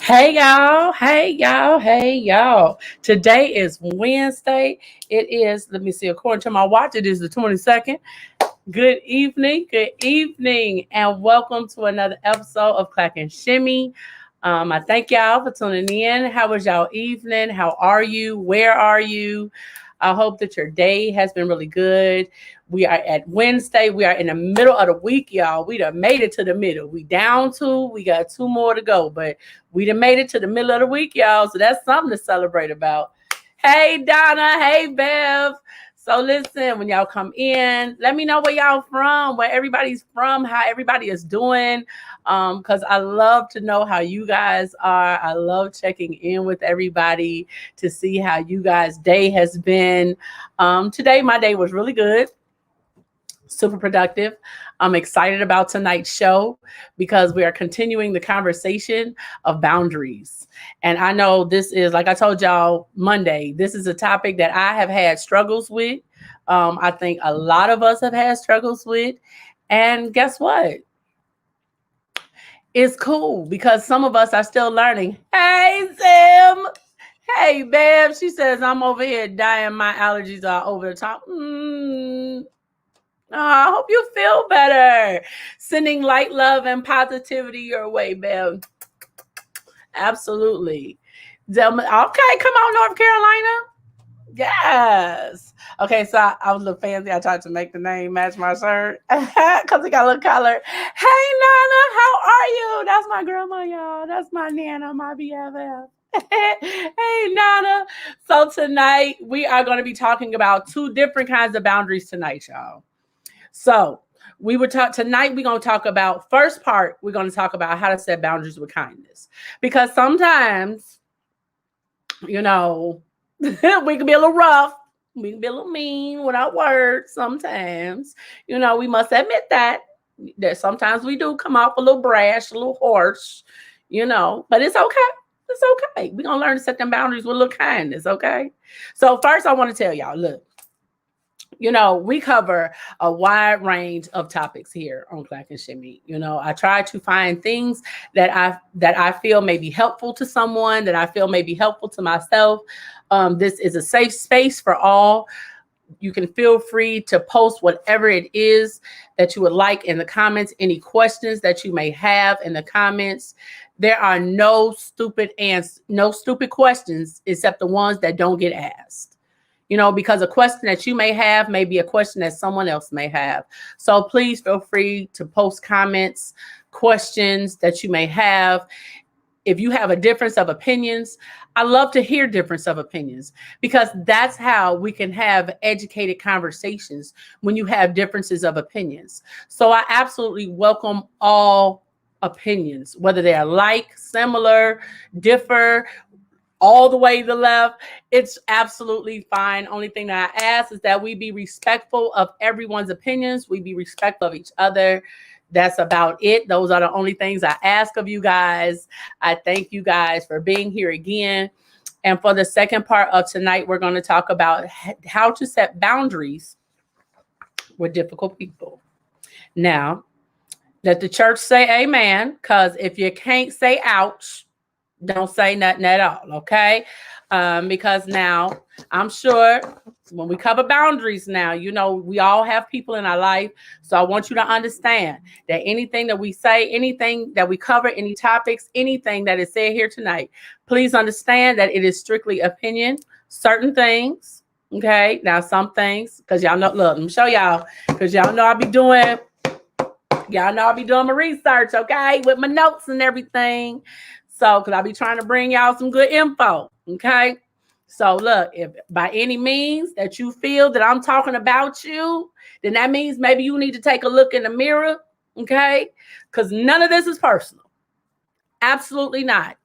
Hey y'all, hey y'all, hey y'all. Today is Wednesday. It is, let me see, according to my watch, it is the 22nd. Good evening, and welcome to another episode of Clack and Shimmy. I thank y'all for tuning in. How was y'all evening? How are you? Where are you? I hope that your day has been really good. We are at Wednesday. We are in the middle of the week, y'all. We done made it to the middle. We down two. We got two more to go, but we done made it to the middle of the week, y'all. So that's something to celebrate about. Hey, Donna. Hey, Bev. So listen, when y'all come in, let me know where y'all from, where everybody's from, how everybody is doing. Because I love to know how you guys are. I love checking in with everybody to see how you guys' day has been. Today, my day was really good, super productive. I'm excited about tonight's show because we are continuing the conversation of boundaries. And I know this is, like I told y'all Monday, this is a topic that I have had struggles with. I think a lot of us have had struggles with. And guess what? It's cool because some of us are still learning. Hey, Sam. Hey, Bev. She says, I'm over here dying. My allergies are over the top. Oh, I hope you feel better. Sending light, love, and positivity your way, Bev. Absolutely. Okay, come on, North Carolina. Yes. Okay, so I was a little fancy. I tried to make the name match my shirt because it got a little color. Hey, Nana, how are you? That's my grandma, y'all. That's my Nana, my BFF. Hey, Nana. So tonight we are going to be talking about two different kinds of boundaries tonight, y'all. So we were talk tonight. We're going to talk about first part. We're going to talk about how to set boundaries with kindness because sometimes, you know, we can be a little rough. We can be a little mean with our words sometimes. We must admit that sometimes we do come off a little brash, a little harsh, but it's okay. It's okay. We're going to learn to set them boundaries with a little kindness, okay? So first I want to tell y'all, look, we cover a wide range of topics here on Clack and Shimmy. I try to find things that I feel may be helpful to someone, that I feel may be helpful to myself. This is a safe space for all. You can feel free to post whatever it is that you would like in the comments, any questions that you may have in the comments. There are no stupid questions except the ones that don't get asked. Because a question that you may have may be a question that someone else may have. So please feel free to post comments, questions that you may have. If you have a difference of opinions, I love to hear difference of opinions because that's how we can have educated conversations when you have differences of opinions. So I absolutely welcome all opinions, whether they are like, similar, differ, all the way to the left. It's absolutely fine. Only thing that I ask is that we be respectful of everyone's opinions. We be respectful of each other. That's about it. Those are the only things I ask of you guys. I thank you guys for being here again. And for the second part of tonight, we're going to talk about how to set boundaries with difficult people. Now, let the church say amen, because if you can't say ouch, don't say nothing at all, okay? Because now I'm sure when we cover boundaries now, we all have people in our life. So I want you to understand that anything that we say, anything that we cover, any topics, anything that is said here tonight, please understand that it is strictly opinion. Certain things, okay? Now some things, because y'all know, look, let me show y'all, because y'all know I'll be doing my research, okay? With my notes and everything. So, because I'll be trying to bring y'all some good info, okay? So, look, if by any means that you feel that I'm talking about you, then that means maybe you need to take a look in the mirror, okay? Because none of this is personal. Absolutely not.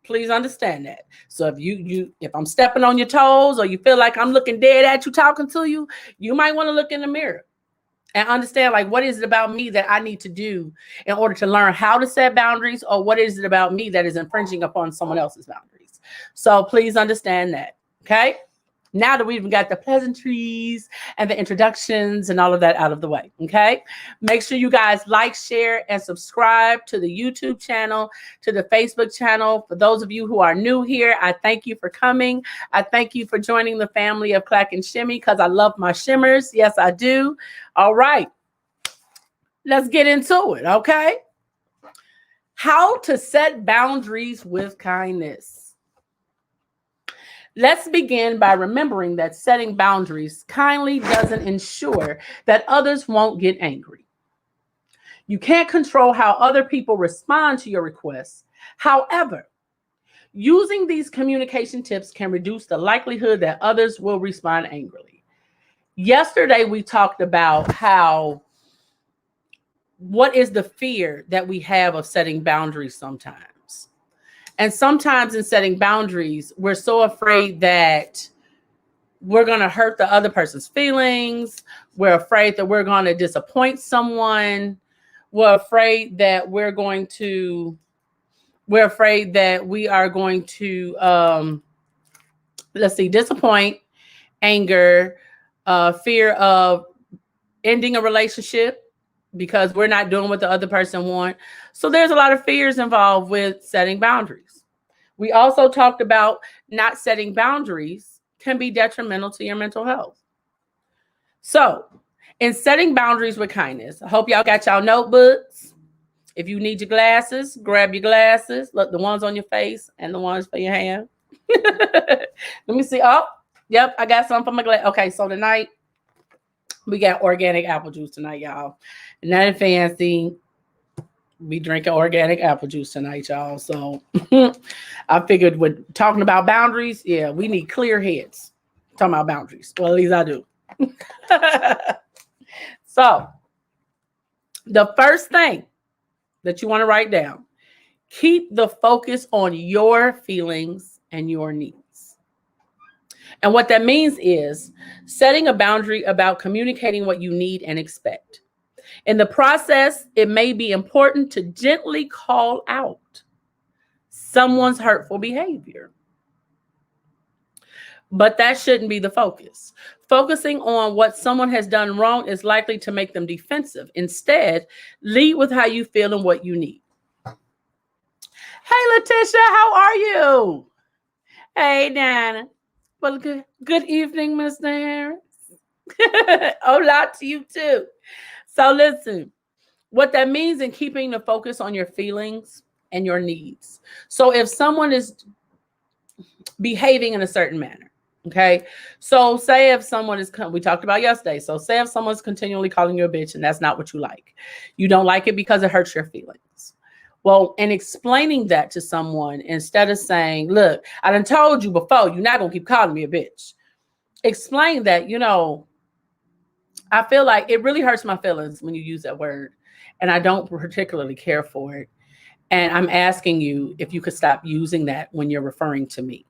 Please understand that. So if I'm stepping on your toes or you feel like I'm looking dead at you talking to you, you might want to look in the mirror and understand, like, what is it about me that I need to do in order to learn how to set boundaries, or what is it about me that is infringing upon someone else's boundaries? So please understand that. Okay. Now that we've even got the pleasantries and the introductions and all of that out of the way, okay? Make sure you guys like, share, and subscribe to the YouTube channel, to the Facebook channel. For those of you who are new here, I thank you for coming. I thank you for joining the family of Clack and Shimmy because I love my shimmers. Yes, I do. All right. Let's get into it, okay? How to set boundaries with kindness. Let's begin by remembering that setting boundaries kindly doesn't ensure that others won't get angry. You can't control how other people respond to your requests. However, using these communication tips can reduce the likelihood that others will respond angrily. Yesterday, we talked about what is the fear that we have of setting boundaries sometimes. And sometimes in setting boundaries, we're so afraid that we're going to hurt the other person's feelings. We're afraid that we're going to disappoint someone. We're afraid that we are going to, disappoint, anger, fear of ending a relationship because we're not doing what the other person wants. So there's a lot of fears involved with setting boundaries. We also talked about not setting boundaries can be detrimental to your mental health. So in setting boundaries with kindness, I hope y'all got y'all notebooks. If you need your glasses, grab your glasses. Look, the ones on your face and the ones for your hand. Let me see. Oh, yep, I got some for my glass. Okay, so tonight we got organic apple juice tonight, y'all. Nothing fancy. We drinking organic apple juice tonight, y'all. So I figured with talking about boundaries, yeah, we need clear heads. Talking about boundaries. Well, at least I do. So the first thing that you want to write down, keep the focus on your feelings and your needs. And what that means is setting a boundary about communicating what you need and expect. In the process, it may be important to gently call out someone's hurtful behavior. But that shouldn't be the focus. Focusing on what someone has done wrong is likely to make them defensive. Instead, lead with how you feel and what you need. Hey, Letitia, how are you? Hey, Nana. Well, good evening, Mr. Harris. Hola to you too. So listen, what that means in keeping the focus on your feelings and your needs. So if someone is behaving in a certain manner, okay? So say if someone is, we talked about yesterday. So say if someone's continually calling you a bitch and that's not what you like. You don't like it because it hurts your feelings. Well, in explaining that to someone, instead of saying, look, I done told you before, you're not going to keep calling me a bitch. Explain that, I feel like it really hurts my feelings when you use that word, and I don't particularly care for it. And I'm asking you if you could stop using that when you're referring to me.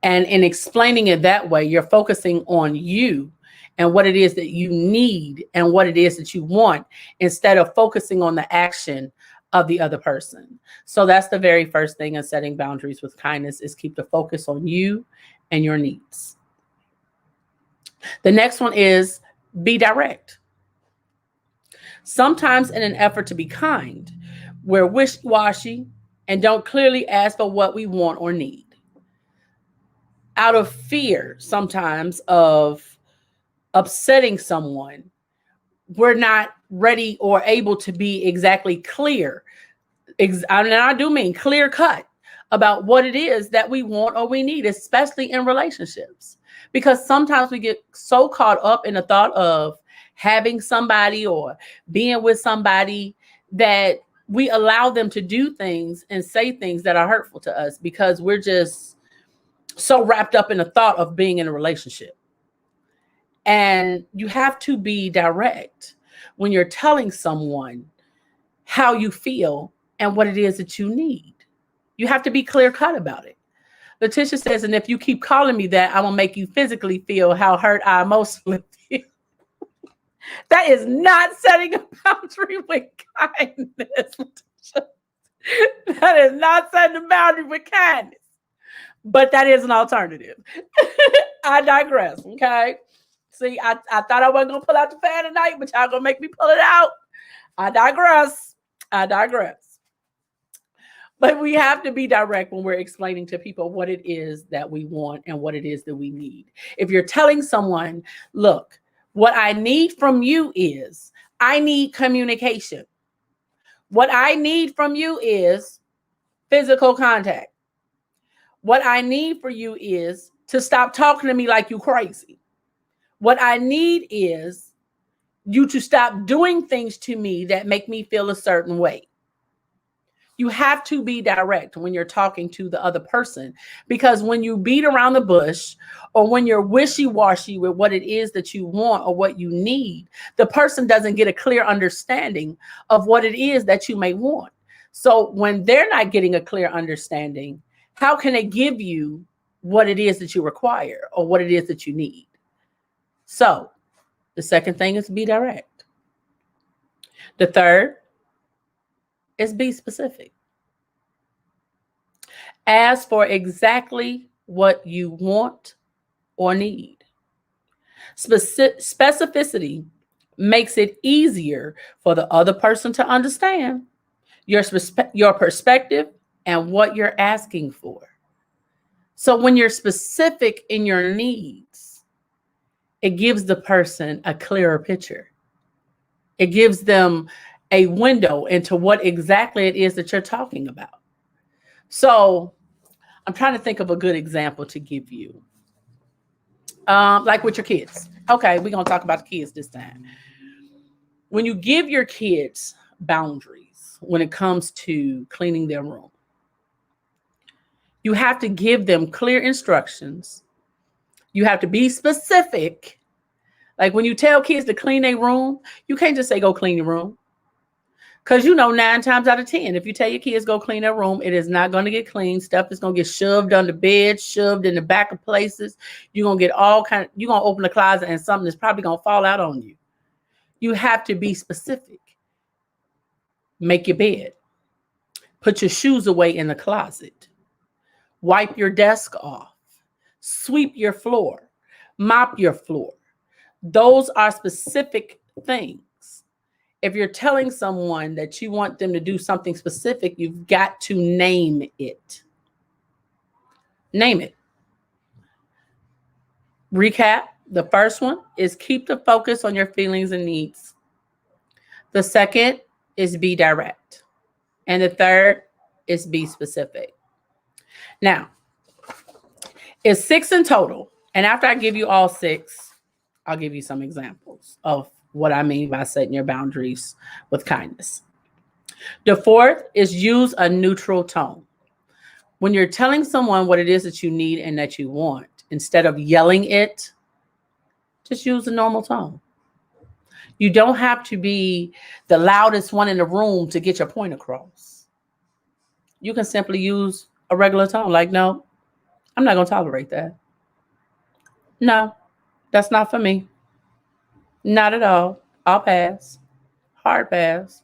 And in explaining it that way, you're focusing on you and what it is that you need and what it is that you want, instead of focusing on the action of the other person. So that's the very first thing in setting boundaries with kindness, is keep the focus on you and your needs. The next one is be direct. Sometimes in an effort to be kind, we're wishy-washy and don't clearly ask for what we want or need. Out of fear, sometimes, of upsetting someone, we're not ready or able to be exactly clear. And I do mean clear cut about what it is that we want or we need, especially in relationships. Because sometimes we get so caught up in the thought of having somebody or being with somebody that we allow them to do things and say things that are hurtful to us because we're just so wrapped up in the thought of being in a relationship. And you have to be direct when you're telling someone how you feel and what it is that you need. You have to be clear cut about it. Letitia says, and if you keep calling me that, I will make you physically feel how hurt I emotionally feel. That is not setting a boundary with kindness. That is not setting a boundary with kindness. But that is an alternative. I digress. Okay. See, I thought I wasn't gonna pull out the fan tonight, but y'all gonna make me pull it out. I digress. I digress. But we have to be direct when we're explaining to people what it is that we want and what it is that we need. If you're telling someone, look, what I need from you is I need communication. What I need from you is physical contact. What I need for you is to stop talking to me like you crazy. What I need is you to stop doing things to me that make me feel a certain way. You have to be direct when you're talking to the other person, because when you beat around the bush or when you're wishy-washy with what it is that you want or what you need, the person doesn't get a clear understanding of what it is that you may want. So when they're not getting a clear understanding, how can they give you what it is that you require or what it is that you need? So the second thing is be direct. The third is be specific. Ask for exactly what you want or need. Specificity makes it easier for the other person to understand your perspective and what you're asking for. So when you're specific in your needs, it gives the person a clearer picture. It gives them a window into what exactly it is that you're talking about. So I'm trying to think of a good example to give you. Like with your kids. Okay, we're going to talk about the kids this time. When you give your kids boundaries when it comes to cleaning their room, you have to give them clear instructions. You have to be specific. Like when you tell kids to clean their room, you can't just say, go clean your room. Because 9 times out of 10, if you tell your kids go clean their room, it is not going to get clean. Stuff is going to get shoved under bed, shoved in the back of places. You're going to get you're going to open the closet and something is probably going to fall out on you. You have to be specific. Make your bed. Put your shoes away in the closet. Wipe your desk off. Sweep your floor. Mop your floor. Those are specific things. If you're telling someone that you want them to do something specific, you've got to name it. Name it. Recap. The first one is keep the focus on your feelings and needs. The second is be direct. And the third is be specific. Now, it's 6 in total. And after I give you all 6, I'll give you some examples of what I mean by setting your boundaries with kindness. The fourth is use a neutral tone. When you're telling someone what it is that you need and that you want, instead of yelling it, just use a normal tone. You don't have to be the loudest one in the room to get your point across. You can simply use a regular tone, like, no, I'm not going to tolerate that. No, that's not for me. Not at all. I'll pass. Hard pass.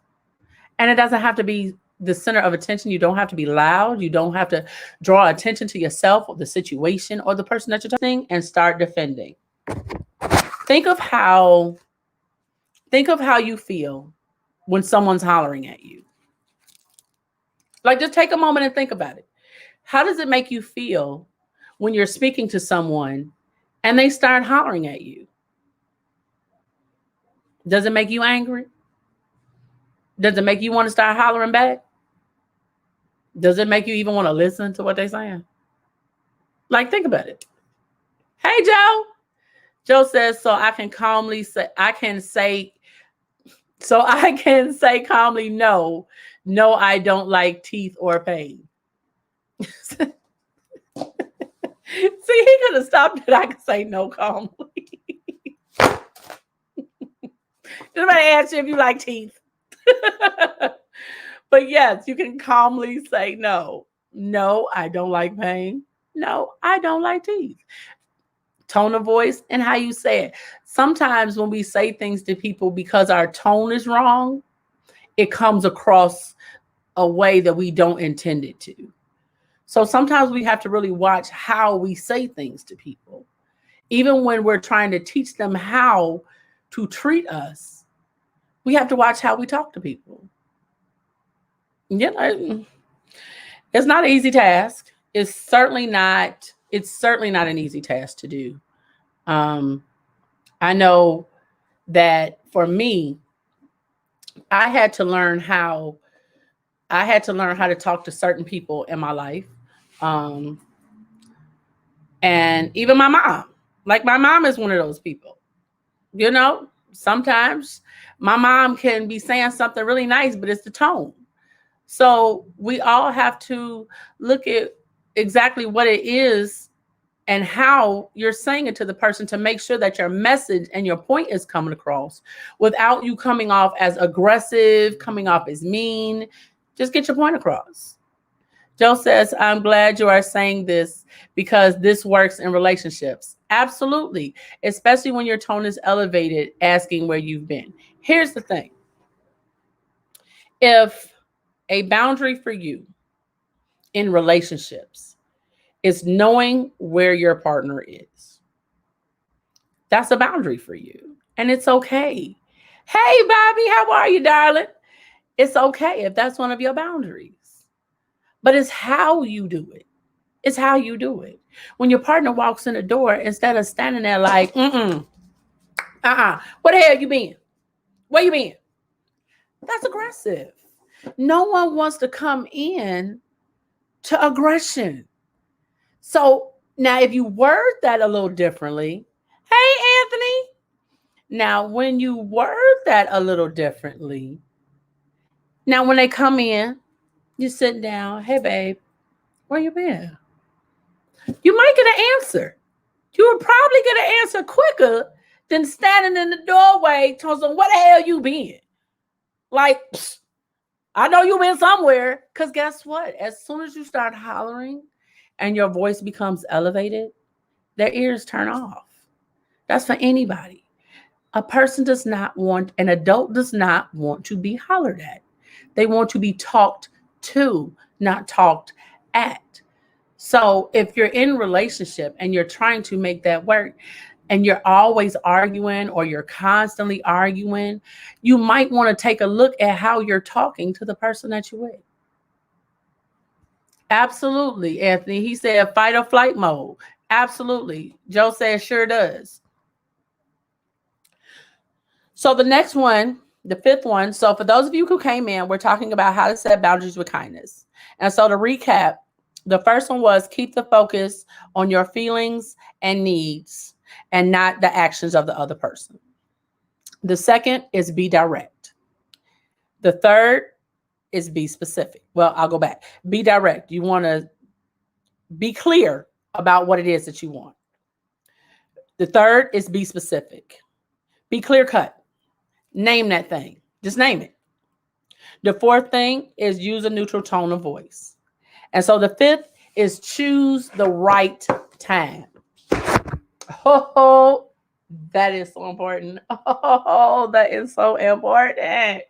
And it doesn't have to be the center of attention. You don't have to be loud. You don't have to draw attention to yourself or the situation or the person that you're talking and start defending. Think of how you feel when someone's hollering at you. Like, just take a moment and think about it. How does it make you feel when you're speaking to someone and they start hollering at you? Does it make you angry? Does it make you want to start hollering back? Does it make you even want to listen to what they're saying? Like, think about it. Hey, Joe. Joe says, so I can say calmly, no, I don't like teeth or pain. See, he could have stopped it. I could say no calmly. Nobody asked you if you like teeth. But yes, you can calmly say no, I don't like pain. No, I don't like teeth. Tone of voice and how you say it. Sometimes when we say things to people because our tone is wrong, it comes across a way that we don't intend it to. So sometimes we have to really watch how we say things to people. Even when we're trying to teach them how to treat us, we have to watch how we talk to people. You know, it's not an easy task. It's certainly not an easy task to do. I know that for me, I had to learn how to talk to certain people in my life. Um, and even my mom. Like my mom is one of those people. You know, sometimes my mom can be saying something really nice, but it's the tone. So we all have to look at exactly what it is and how you're saying it to the person to make sure that your message and your point is coming across without you coming off as aggressive, coming off as mean. Just get your point across. Joe says, I'm glad you are saying this because this works in relationships. Absolutely. Especially when your tone is elevated, asking where you've been. Here's the thing. If a boundary for you in relationships is knowing where your partner is, that's a boundary for you. And it's okay. Hey, Bobby, how are you, darling? It's okay if that's one of your boundaries. But it's how you do it. It's how you do it. When your partner walks in the door, instead of standing there like, where the hell you been? Where you been? That's aggressive. No one wants to come in to aggression. So now if you word that a little differently, hey, Anthony. Now, when you word that a little differently, now when they come in, you sit down, hey, babe, where you been? You might get an answer. You would probably get an answer quicker than standing in the doorway telling them, where the hell you been? Like, I know you been somewhere. Because guess what? As soon as you start hollering and your voice becomes elevated, their ears turn off. That's for anybody. An adult does not want to be hollered at. They want to be talked to, not talked at. So if you're in a relationship and you're trying to make that work and you're always arguing or you're constantly arguing, you might want to take a look at how you're talking to the person that you're with. Absolutely, Anthony. He said fight or flight mode. Absolutely. Joe says sure does. So the next one, the fifth one. So for those of you who came in, we're talking about how to set boundaries with kindness. And so to recap, the first one was keep the focus on your feelings and needs and not the actions of the other person. The second is be direct. The third is be specific. Well, I'll go back. Be direct. You want to be clear about what it is that you want. The third is be specific. Be clear cut. Name that thing. Just name it. The fourth thing is use a neutral tone of voice. And so the fifth is choose the right time. Oh, that is so important. Oh, that is so important.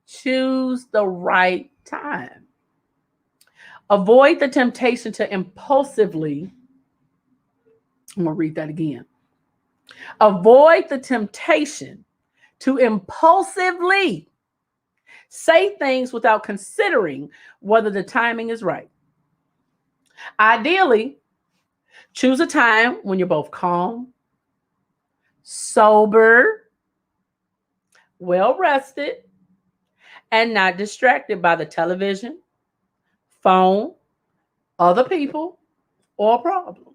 Choose the right time. Avoid the temptation to impulsively, I'm going to read that again. Avoid the temptation to impulsively say things without considering whether the timing is right. Ideally, choose a time when you're both calm, sober, well rested, and not distracted by the television, phone, other people, or problems.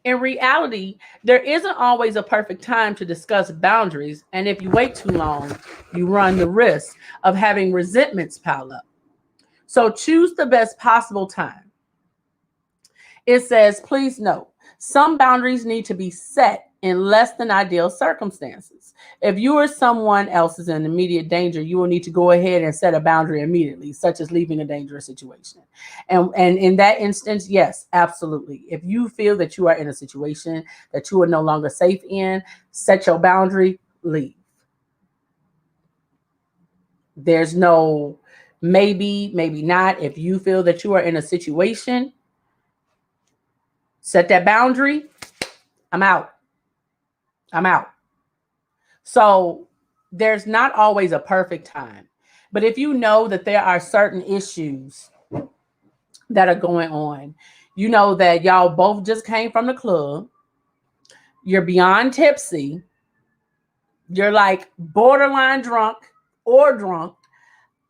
In reality, there isn't always a perfect time to discuss boundaries, and if you wait too long, you run the risk of having resentments pile up. So choose the best possible time. It says, please note, some boundaries need to be set in less than ideal circumstances. If you or someone else is in immediate danger, you will need to go ahead and set a boundary immediately, such as leaving a dangerous situation. And in that instance, yes, absolutely. If you feel that you are in a situation that you are no longer safe in, set your boundary, leave. There's no Maybe, maybe not. If you feel that you are in a situation, set that boundary. I'm out. I'm out. So there's not always a perfect time. But if you know that there are certain issues that are going on, you know that y'all both just came from the club, you're beyond tipsy, you're like borderline drunk or drunk,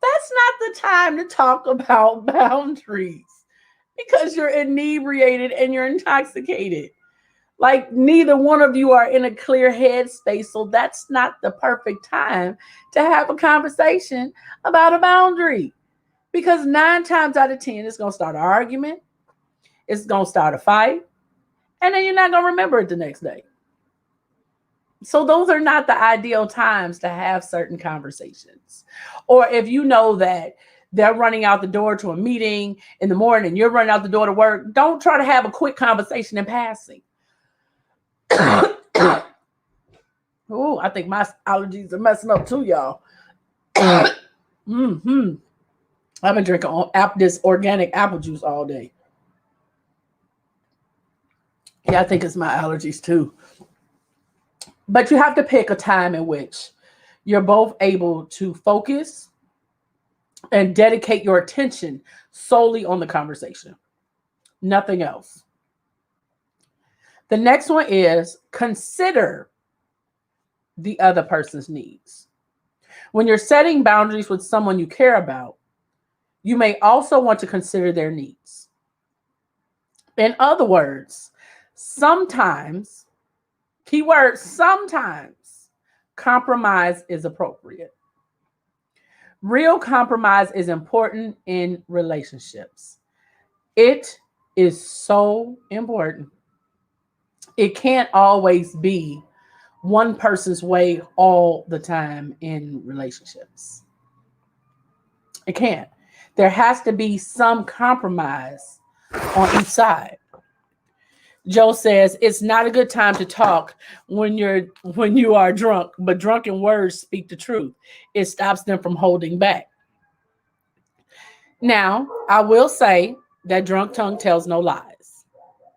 that's not the time to talk about boundaries because you're inebriated and you're intoxicated. Like neither one of you are in a clear headspace, so that's not the perfect time to have a conversation about a boundary. Because 9 times out of 10, it's gonna start an argument, it's gonna start a fight, and then you're not gonna remember it the next day. So those are not the ideal times to have certain conversations. Or if you know that they're running out the door to a meeting in the morning, you're running out the door to work, don't try to have a quick conversation in passing. Oh, I think my allergies are messing up too, y'all. Mm-hmm. I've been drinking this organic apple juice all day. Yeah, I think it's my allergies too. But you have to pick a time in which you're both able to focus and dedicate your attention solely on the conversation. Nothing else. The next one is consider the other person's needs. When you're setting boundaries with someone you care about, you may also want to consider their needs. In other words, sometimes, keyword sometimes, compromise is appropriate. Real compromise is important in relationships. It is so important. It can't always be one person's way all the time in relationships. It can't. There has to be some compromise on each side. Joe says it's not a good time to talk when you are drunk, but drunken words speak the truth. It stops them from holding back. Now, I will say that drunk tongue tells no lies.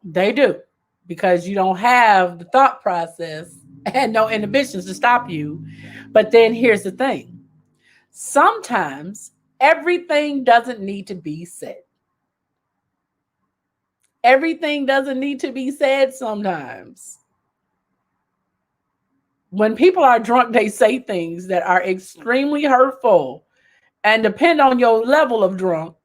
They do, because you don't have the thought process and no inhibitions to stop you. But then here's the thing. Sometimes everything doesn't need to be said. Everything doesn't need to be said sometimes. When people are drunk, they say things that are extremely hurtful. And depend on your level of drunk,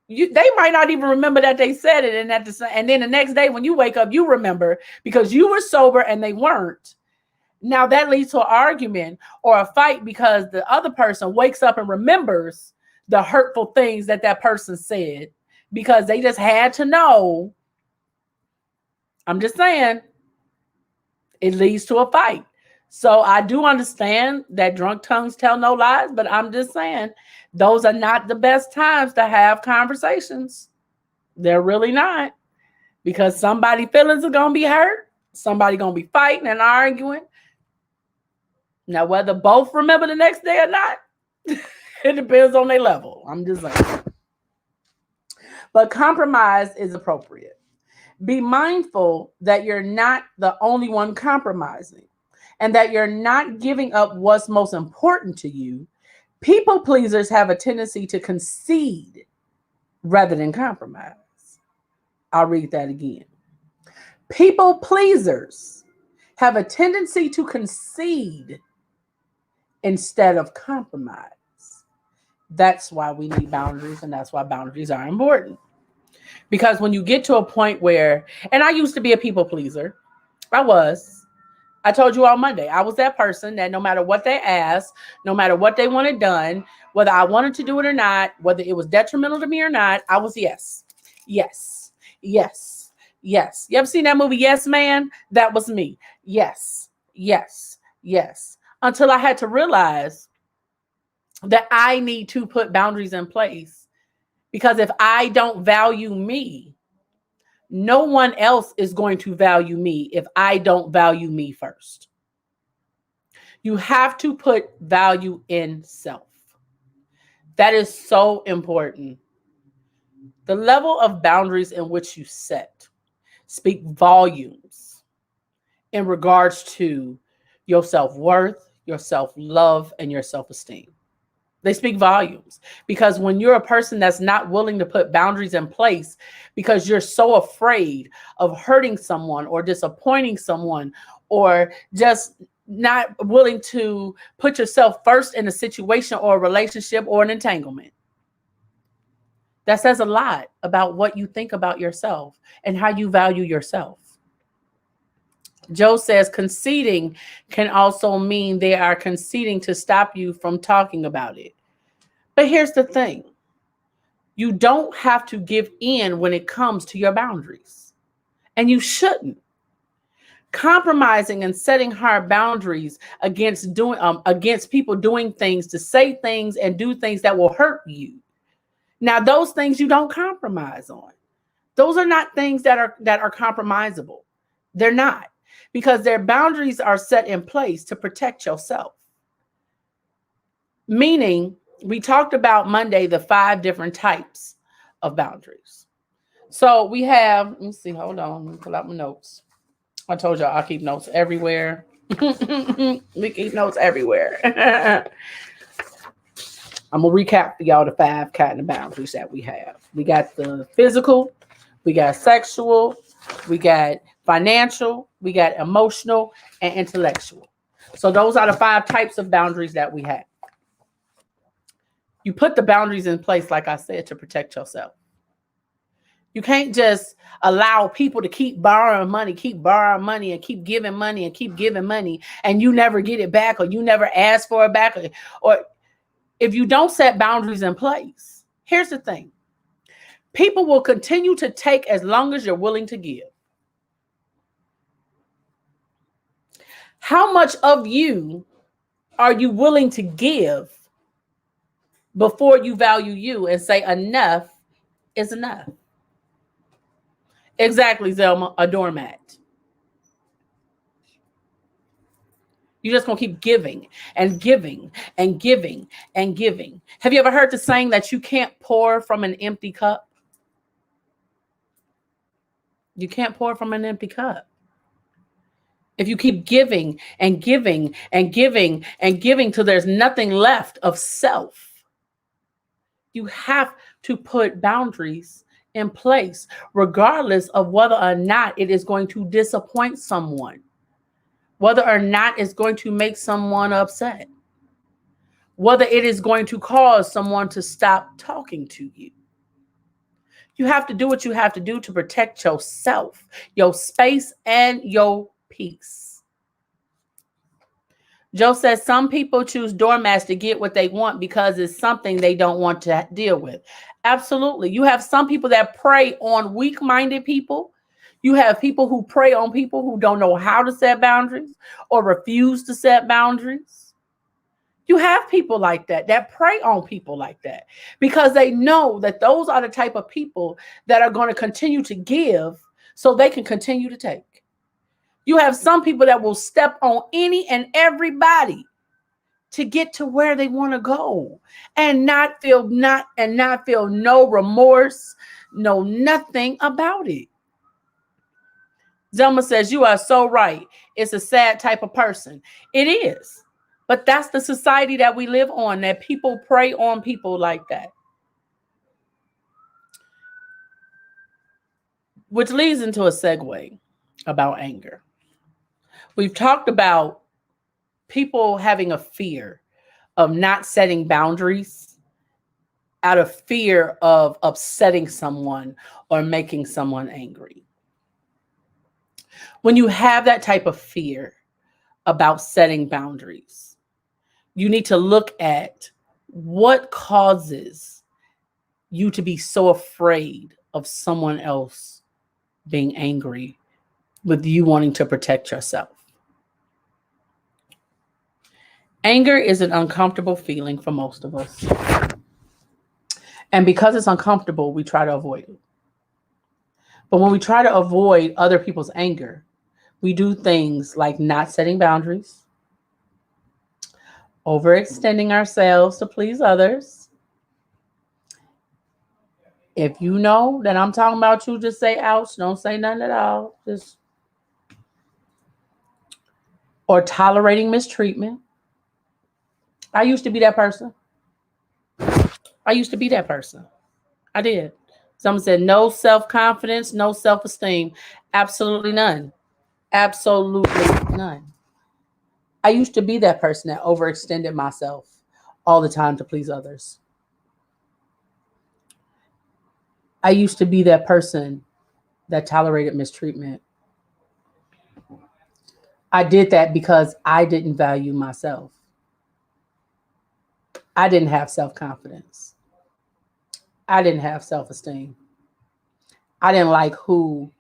they might not even remember that they said it. And then the next day when you wake up, you remember because you were sober and they weren't. Now that leads to an argument or a fight because the other person wakes up and remembers the hurtful things that person said because they just had to know. I'm just saying, it leads to a fight. So I do understand that drunk tongues tell no lies, but I'm just saying those are not the best times to have conversations. They're really not, because somebody's feelings are going to be hurt. Somebody's going to be fighting and arguing. Now, whether both remember the next day or not, it depends on their level. I'm just saying. But compromise is appropriate. Be mindful that you're not the only one compromising and that you're not giving up what's most important to you. People pleasers have a tendency to concede rather than compromise. I'll read that again. People pleasers have a tendency to concede instead of compromise. That's why we need boundaries, and that's why boundaries are important. Because when you get to a point where, and I used to be a people pleaser, I told you on Monday, I was that person that no matter what they asked, no matter what they wanted done, whether I wanted to do it or not, whether it was detrimental to me or not, I was yes, yes, yes, yes. You ever seen that movie, Yes Man? That was me. Yes, yes, yes. Until I had to realize that I need to put boundaries in place. Because if I don't value me, no one else is going to value me if I don't value me first. You have to put value in self. That is so important. The level of boundaries in which you set speak volumes in regards to your self-worth, your self-love, and your self-esteem. They speak volumes because when you're a person that's not willing to put boundaries in place because you're so afraid of hurting someone or disappointing someone or just not willing to put yourself first in a situation or a relationship or an entanglement. That says a lot about what you think about yourself and how you value yourself. Joe says conceding can also mean they are conceding to stop you from talking about it. But here's the thing. You don't have to give in when it comes to your boundaries. And you shouldn't. Compromising and setting hard boundaries against people doing things, to say things and do things that will hurt you. Now, those things you don't compromise on. Those are not things that are compromisable. They're not, because their boundaries are set in place to protect yourself. Meaning, we talked about Monday the 5 different types of boundaries. So we have, let me see, hold on, let me pull out my notes. I told y'all I keep notes everywhere. We keep notes everywhere. I'm going to recap for y'all the 5 kind of boundaries that we have. We got the physical, we got sexual, we got financial, we got emotional, and intellectual. So those are the 5 types of boundaries that we have. You put the boundaries in place, like I said, to protect yourself. You can't just allow people to keep borrowing money, and keep giving money, and you never get it back, or you never ask for it back, or if you don't set boundaries in place. Here's the thing. People will continue to take as long as you're willing to give. How much of you are you willing to give before you value you and say enough is enough? Exactly, Zelma, a doormat. You're just going to keep giving and giving and giving and giving. Have you ever heard the saying that you can't pour from an empty cup? You can't pour from an empty cup. If you keep giving and giving and giving and giving till there's nothing left of self, you have to put boundaries in place, regardless of whether or not it is going to disappoint someone, whether or not it's going to make someone upset, whether it is going to cause someone to stop talking to you. You have to do what you have to do to protect yourself, your space, and your peace. Joe says some people choose doormats to get what they want because it's something they don't want to deal with. Absolutely. You have some people that prey on weak-minded people. You have people who prey on people who don't know how to set boundaries or refuse to set boundaries. You have people like that prey on people like that because they know that those are the type of people that are going to continue to give so they can continue to take. You have some people that will step on any and everybody to get to where they want to go and not feel no remorse, no nothing about it. Zelma says, you are so right. It's a sad type of person. It is. But that's the society that we live on, that people prey on people like that. Which leads into a segue about anger. We've talked about people having a fear of not setting boundaries out of fear of upsetting someone or making someone angry. When you have that type of fear about setting boundaries, you need to look at what causes you to be so afraid of someone else being angry with you wanting to protect yourself. Anger is an uncomfortable feeling for most of us. And because it's uncomfortable, we try to avoid it. But when we try to avoid other people's anger, we do things like not setting boundaries, overextending ourselves to please others, If you know that I'm talking about you, just say ouch. Don't say nothing at all. Just or tolerating mistreatment. I used to be that person. I used to be that person. I did. Someone said no self-confidence, no self-esteem. Absolutely none. Absolutely none. I used to be that person that overextended myself all the time to please others. I used to be that person that tolerated mistreatment. I did that because I didn't value myself. I didn't have self confidence. I didn't have self esteem. I didn't like who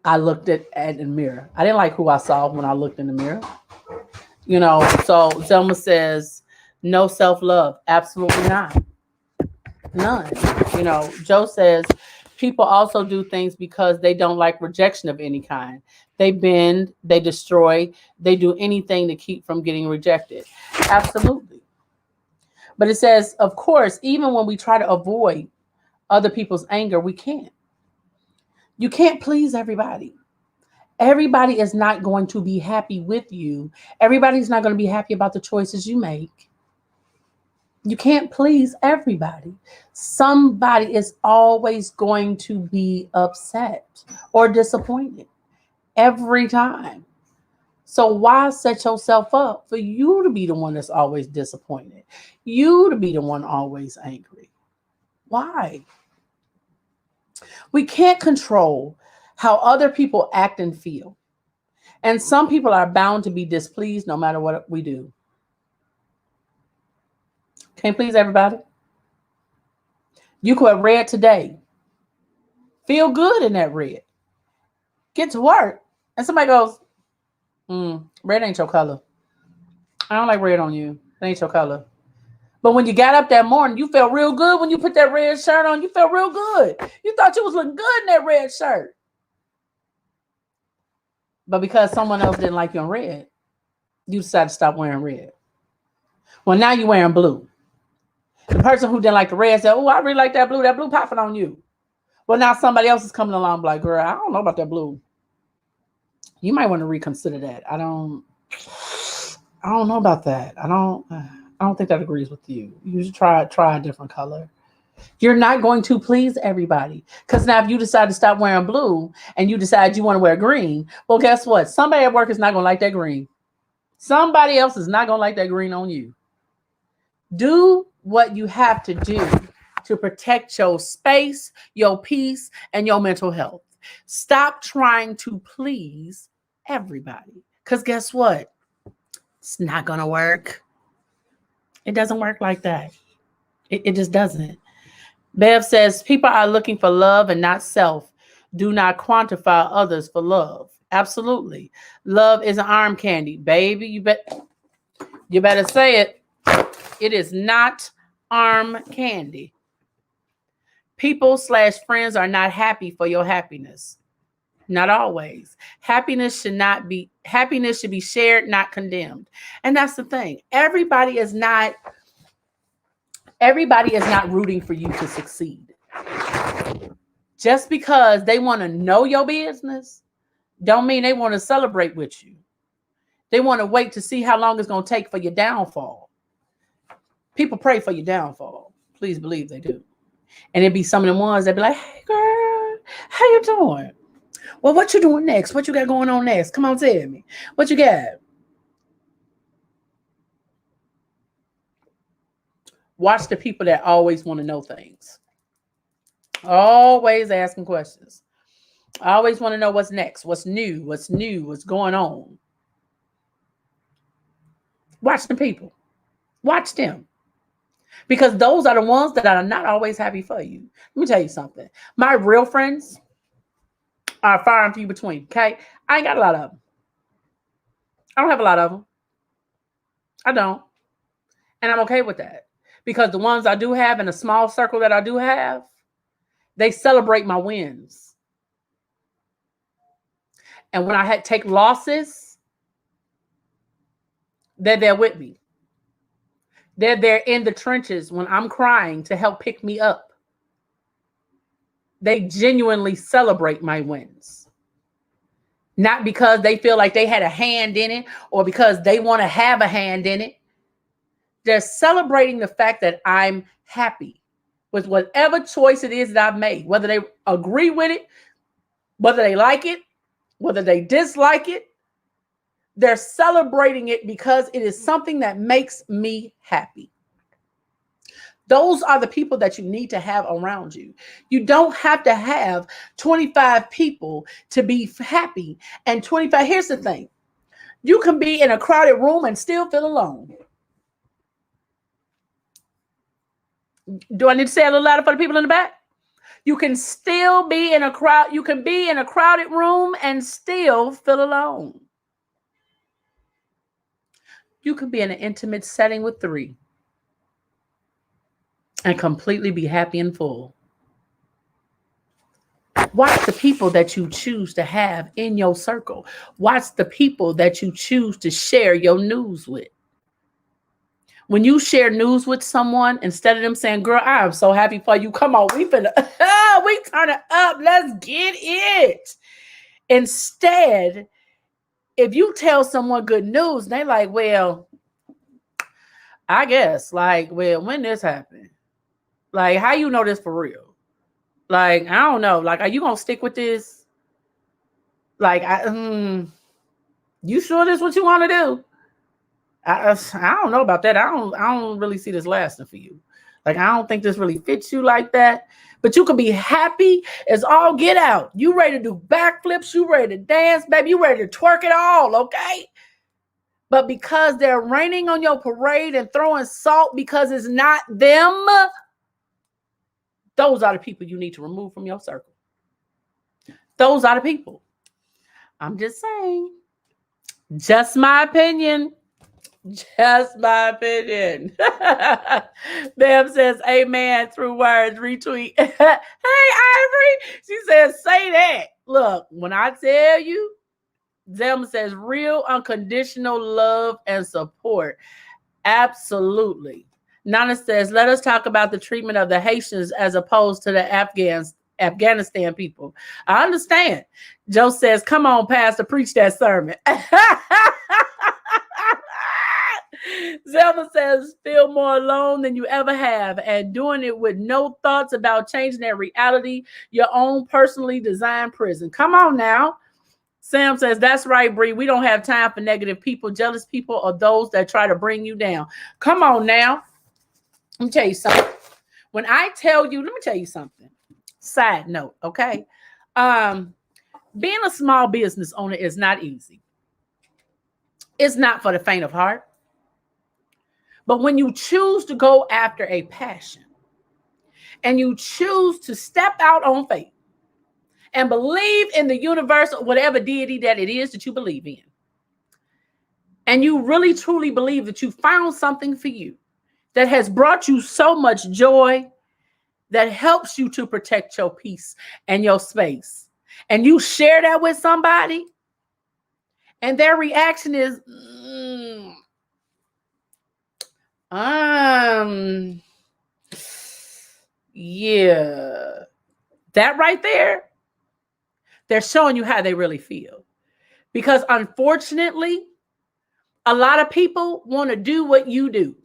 I looked at in the mirror. I didn't like who I saw when I looked in the mirror. So Zelma says, no self love. Absolutely not. None. Joe says, people also do things because they don't like rejection of any kind. They bend, they destroy, they do anything to keep from getting rejected. Absolutely. But it says, of course, even when we try to avoid other people's anger, we can't. You can't please everybody. Everybody is not going to be happy with you. Everybody's not going to be happy about the choices you make. You can't please everybody. Somebody is always going to be upset or disappointed every time. So why set yourself up for you to be the one that's always disappointed? You to be the one always angry? Why? We can't control how other people act and feel. And some people are bound to be displeased no matter what we do. Can't please everybody. You could have red today. Feel good in that red. Get to work. And somebody goes, red ain't your color. I don't like red on you. It ain't your color. But when you got up that morning, you felt real good when you put that red shirt on. You felt real good. You thought you was looking good in that red shirt. But because someone else didn't like you in red, you decided to stop wearing red. Well, now you're wearing blue. The person who didn't like the red said, oh, I really like that blue. That blue popping on you. Well, now somebody else is coming along like, girl, I don't know about that blue. You might want to reconsider that. I don't know about that. I don't think that agrees with you. You should try a different color. You're not going to please everybody. Because now if you decide to stop wearing blue and you decide you want to wear green, well, guess what? Somebody at work is not going to like that green. Somebody else is not going to like that green on you. Do what you have to do to protect your space, your peace, and your mental health. Stop trying to please everybody. Because guess what? It's not going to work. It doesn't work like that. It just doesn't. Bev says, people are looking for love and not self. Do not quantify others for love. Absolutely. Love is an arm candy. Baby, you better say it. It is not arm candy. People/friends are not happy for your happiness. Not always. Happiness should be shared, not condemned. And that's the thing. Everybody is not rooting for you to succeed. Just because they want to know your business, don't mean they want to celebrate with you. They want to wait to see how long it's going to take for your downfall. People pray for your downfall. Please believe they do. And it'd be some of the ones that be like, hey girl, how you doing? Well, what you doing next? What you got going on next? Come on, tell me. What you got? Watch the people that always want to know things. Always asking questions. I always want to know what's next, what's new, what's going on. Watch the people. Watch them. Because those are the ones that are not always happy for you. Let me tell you something. My real friends are far and few between, okay? I ain't got a lot of them. I don't have a lot of them. I don't. And I'm okay with that. Because the ones I do have in a small circle that I do have, they celebrate my wins. And when I take losses, they're there with me. They're there in the trenches when I'm crying to help pick me up. They genuinely celebrate my wins. Not because they feel like they had a hand in it or because they want to have a hand in it. They're celebrating the fact that I'm happy with whatever choice it is that I've made, whether they agree with it, whether they like it, whether they dislike it. They're celebrating it because it is something that makes me happy. Those are the people that you need to have around you. You don't have to have 25 people to be happy. And 25, here's the thing. You can be in a crowded room and still feel alone. Do I need to say a little louder for the people in the back? You can still be in a crowd. You can be in a crowded room and still feel alone. You could be in an intimate setting with 3 and completely be happy and full. Watch the people that you choose to have in your circle. Watch the people that you choose to share your news with. When you share news with someone, instead of them saying, girl, I am so happy for you. Come on, we turn it up. Let's get it. Instead, if you tell someone good news, they like, well, I guess, like, well, when this happened? Like, how you know this for real? Like, I don't know. Like, are you going to stick with this? Like, you sure this is what you want to do? I don't know about that. I don't really see this lasting for you. Like, I don't think this really fits you like that. But you can be happy as all get out. You ready to do backflips. You ready to dance, baby. You ready to twerk it all, okay? But because they're raining on your parade and throwing salt because it's not them, those are the people you need to remove from your circle. Those are the people. I'm just saying. Just my opinion. Just my opinion. Bam says amen through words. Retweet. Hey, Ivory. She says, say that. Look, when I tell you, Zelma says real unconditional love and support. Absolutely. Nana says, let us talk about the treatment of the Haitians as opposed to the Afghanistan people. I understand. Joe says, come on, Pastor, preach that sermon. Zelma says, feel more alone than you ever have and doing it with no thoughts about changing their reality, your own personally designed prison. Come on now. Sam says, that's right, Bree. We don't have time for negative people. Jealous people or those that try to bring you down. Come on now. Let me tell you something. When I tell you, let me tell you something. Side note, okay? Being a small business owner is not easy. It's not for the faint of heart. But when you choose to go after a passion and you choose to step out on faith and believe in the universe or whatever deity that it is that you believe in, and you really truly believe that you found something for you that has brought you so much joy, that helps you to protect your peace and your space, and you share that with somebody, and their reaction is, yeah, that right there, they're showing you how they really feel. Because unfortunately, a lot of people want to do what you do.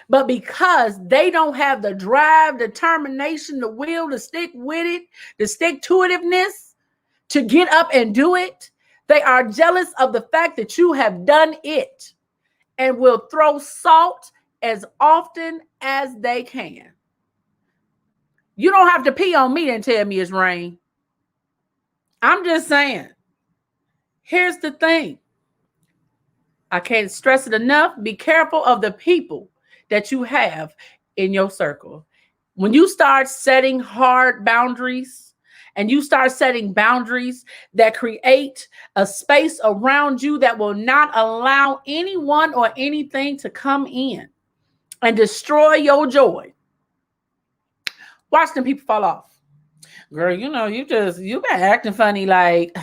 But because they don't have the drive, determination, the will to stick with it, the stick-to-itiveness to get up and do it, they are jealous of the fact that you have done it and will throw salt as often as they can. You don't have to pee on me and tell me it's rain. I'm just saying. Here's the thing. I can't stress it enough. Be careful of the people that you have in your circle. When you start setting hard boundaries and you start setting boundaries that create a space around you that will not allow anyone or anything to come in and destroy your joy, watch them people fall off. girl, you know, you been acting funny. Like,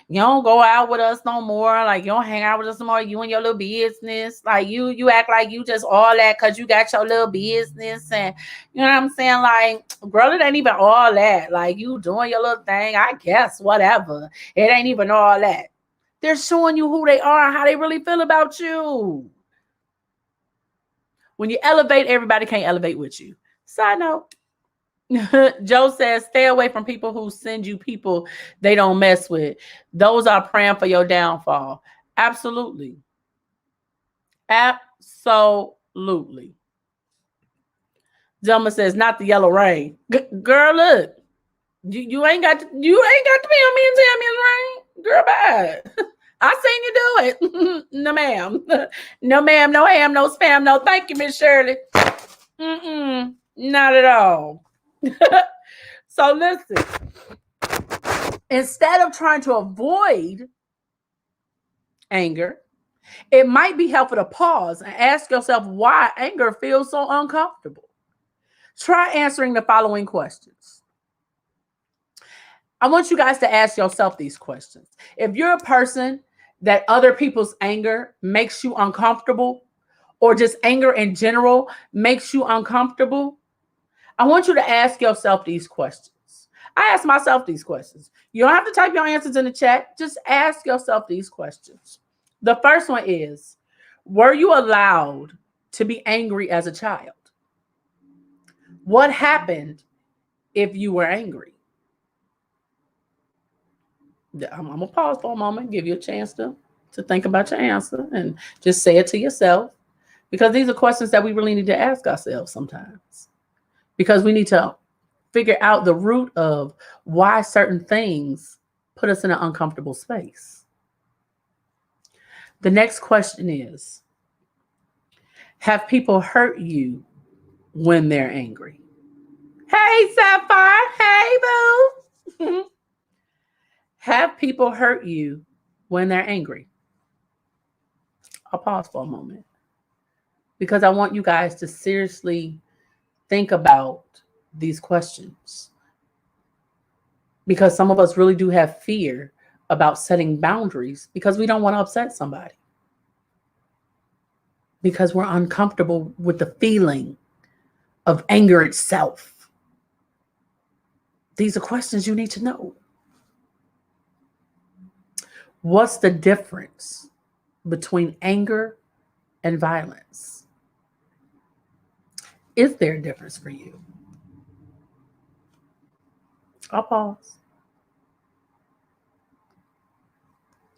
you don't go out with us no more. Like, you don't hang out with us no more. You and your little business. Like, you act like you just all that because you got your little business. And you know what I'm saying? Like, girl, it ain't even all that. Like, you doing your little thing, I guess, whatever. It ain't even all that. They're showing you who they are and how they really feel about you. When you elevate, everybody can't elevate with you. Side note. Joe says, stay away from people who send you people they don't mess with. Those are praying for your downfall. Absolutely. Absolutely. Jelma says, not the yellow rain. Girl, look. You ain't got to be on me and tell me it's rain. Girl, bye. I seen you do it. No, ma'am. No, ma'am. No ham, no spam. No, thank you, Miss Shirley. Not at all. So listen. Instead of trying to avoid anger, it might be helpful to pause and ask yourself why anger feels so uncomfortable. Try answering the following questions. I want you guys to ask yourself these questions. If you're a person that other people's anger makes you uncomfortable, or just anger in general makes you uncomfortable, I want you to ask yourself these questions. I ask myself these questions. You don't have to type your answers in the chat. Just ask yourself these questions. The first one is, were you allowed to be angry as a child? What happened if you were angry? I'm going to pause for a moment, give you a chance to think about your answer and just say it to yourself, because these are questions that we really need to ask ourselves sometimes, because we need to figure out the root of why certain things put us in an uncomfortable space. The next question is, have people hurt you when they're angry? Hey, Sapphire. Hey, boo. Have people hurt you when they're angry? I'll pause for a moment because I want you guys to seriously think about these questions, because some of us really do have fear about setting boundaries because we don't want to upset somebody, because we're uncomfortable with the feeling of anger itself. These are questions you need to know. What's the difference between anger and violence? Is there a difference for you? I'll pause.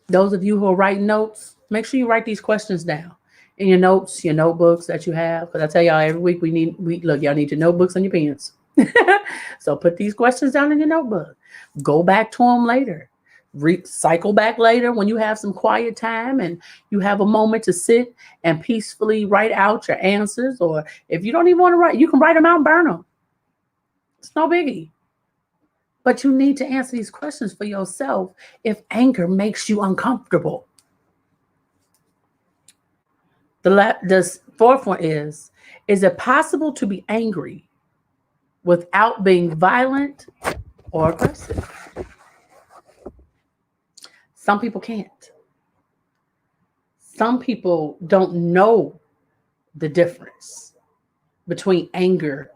Those of you who are writing notes, make sure you write these questions down in your notes, your notebooks that you have. Because I tell y'all every week y'all need your notebooks and your pens. So put these questions down in your notebook. Go back to them later. Cycle back later when you have some quiet time and you have a moment to sit and peacefully write out your answers. Or if you don't even want to write, you can write them out and burn them. It's no biggie. But you need to answer these questions for yourself if anger makes you uncomfortable. The fourth one is it possible to be angry without being violent or aggressive? Some people can't. Some people don't know the difference between anger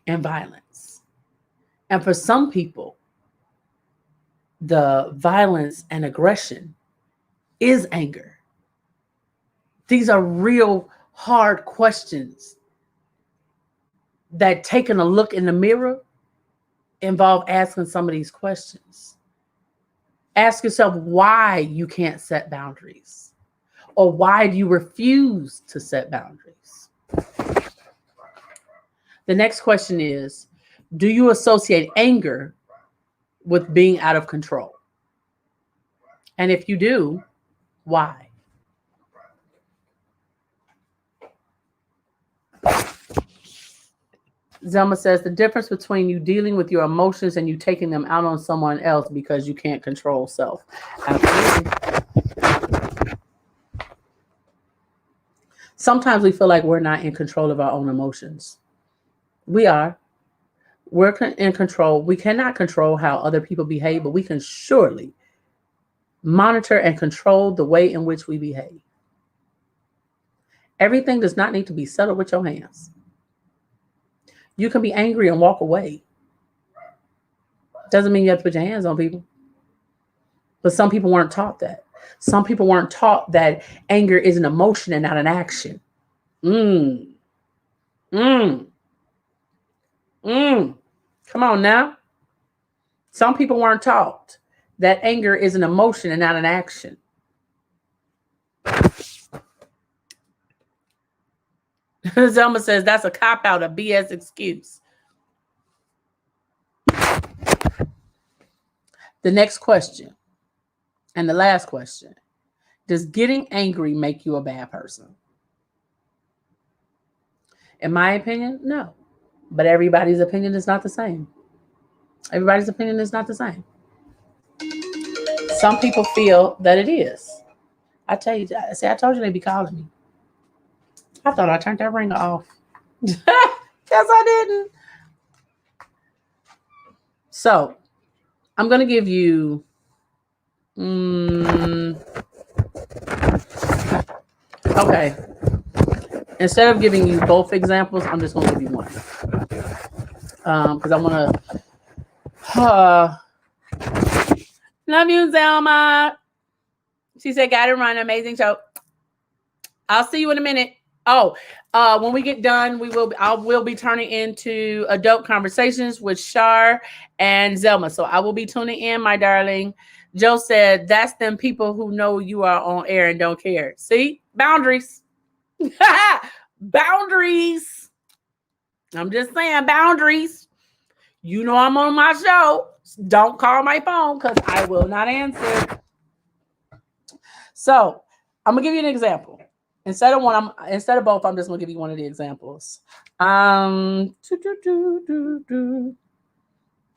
and violence. And for some people, the violence and aggression is anger. These are real hard questions that, taking a look in the mirror, involve asking some of these questions. Ask yourself why you can't set boundaries, or why do you refuse to set boundaries? The next question is, do you associate anger with being out of control? And if you do, why? Zelma says the difference between you dealing with your emotions and you taking them out on someone else because you can't control self. Absolutely. Sometimes we feel like we're not in control of our own emotions. We are. We're in control. We cannot control how other people behave, but we can surely monitor and control the way in which we behave. Everything does not need to be settled with your hands. You can be angry and walk away. Doesn't mean you have to put your hands on people. But some people weren't taught that. Some people weren't taught that anger is an emotion and not an action. Come on now. Some people weren't taught that anger is an emotion and not an action. Zelma says that's a cop-out, a BS excuse. The next question, and the last question, does getting angry make you a bad person? In my opinion, no. But everybody's opinion is not the same. Everybody's opinion is not the same. Some people feel that it is. I tell you, see, I told you they'd be calling me. I thought I turned that ringer off. Yes, I didn't. So, I'm going to give you... okay. Instead of giving you both examples, I'm just going to give you one. Because I want to... love you, Zelma. She said, got it, run. Amazing show. I'll see you in a minute. Oh, when we get done, I will be turning into adult conversations with Shar and Zelma. So I will be tuning in, my darling. Joe said, that's them people who know you are on air and don't care. See? Boundaries. Boundaries. I'm just saying, boundaries. You know I'm on my show. Don't call my phone because I will not answer. So I'm gonna give you an example. Instead of both, I'm just gonna give you one of the examples.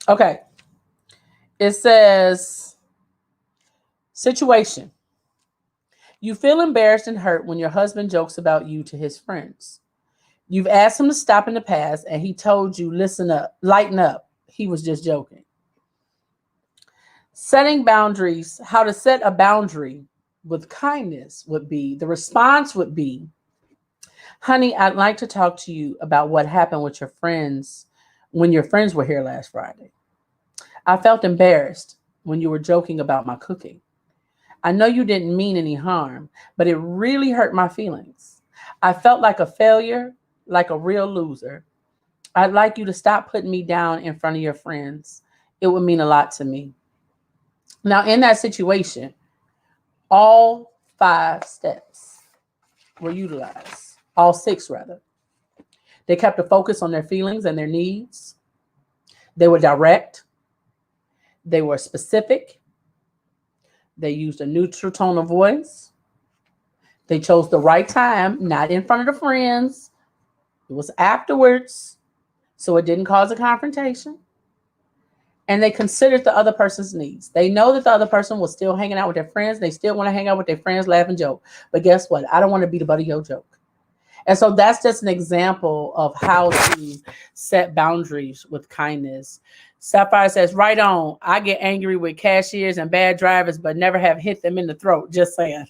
Okay. It says, situation. You feel embarrassed and hurt when your husband jokes about you to his friends. You've asked him to stop in the past and he told you, listen up, lighten up. He was just joking. Setting boundaries, how to set a boundary with kindness would be, the response would be, honey, I'd like to talk to you about what happened with your friends when your friends were here last Friday. I felt embarrassed when you were joking about my cooking. I know you didn't mean any harm, but it really hurt my feelings. I felt like a failure, like a real loser. I'd like you to stop putting me down in front of your friends. It would mean a lot to me. Now, in that situation, all 5 steps were utilized. All 6, rather. They kept a focus on their feelings and their needs. They were direct. They were specific. They used a neutral tone of voice. They chose the right time, not in front of the friends. It was afterwards, so it didn't cause a confrontation. And they considered the other person's needs. They know that the other person was still hanging out with their friends. They still want to hang out with their friends, laugh and joke. But guess what? I don't want to be the butt of your joke. And so that's just an example of how to set boundaries with kindness. Sapphire says, right on. I get angry with cashiers and bad drivers, but never have hit them in the throat. Just saying.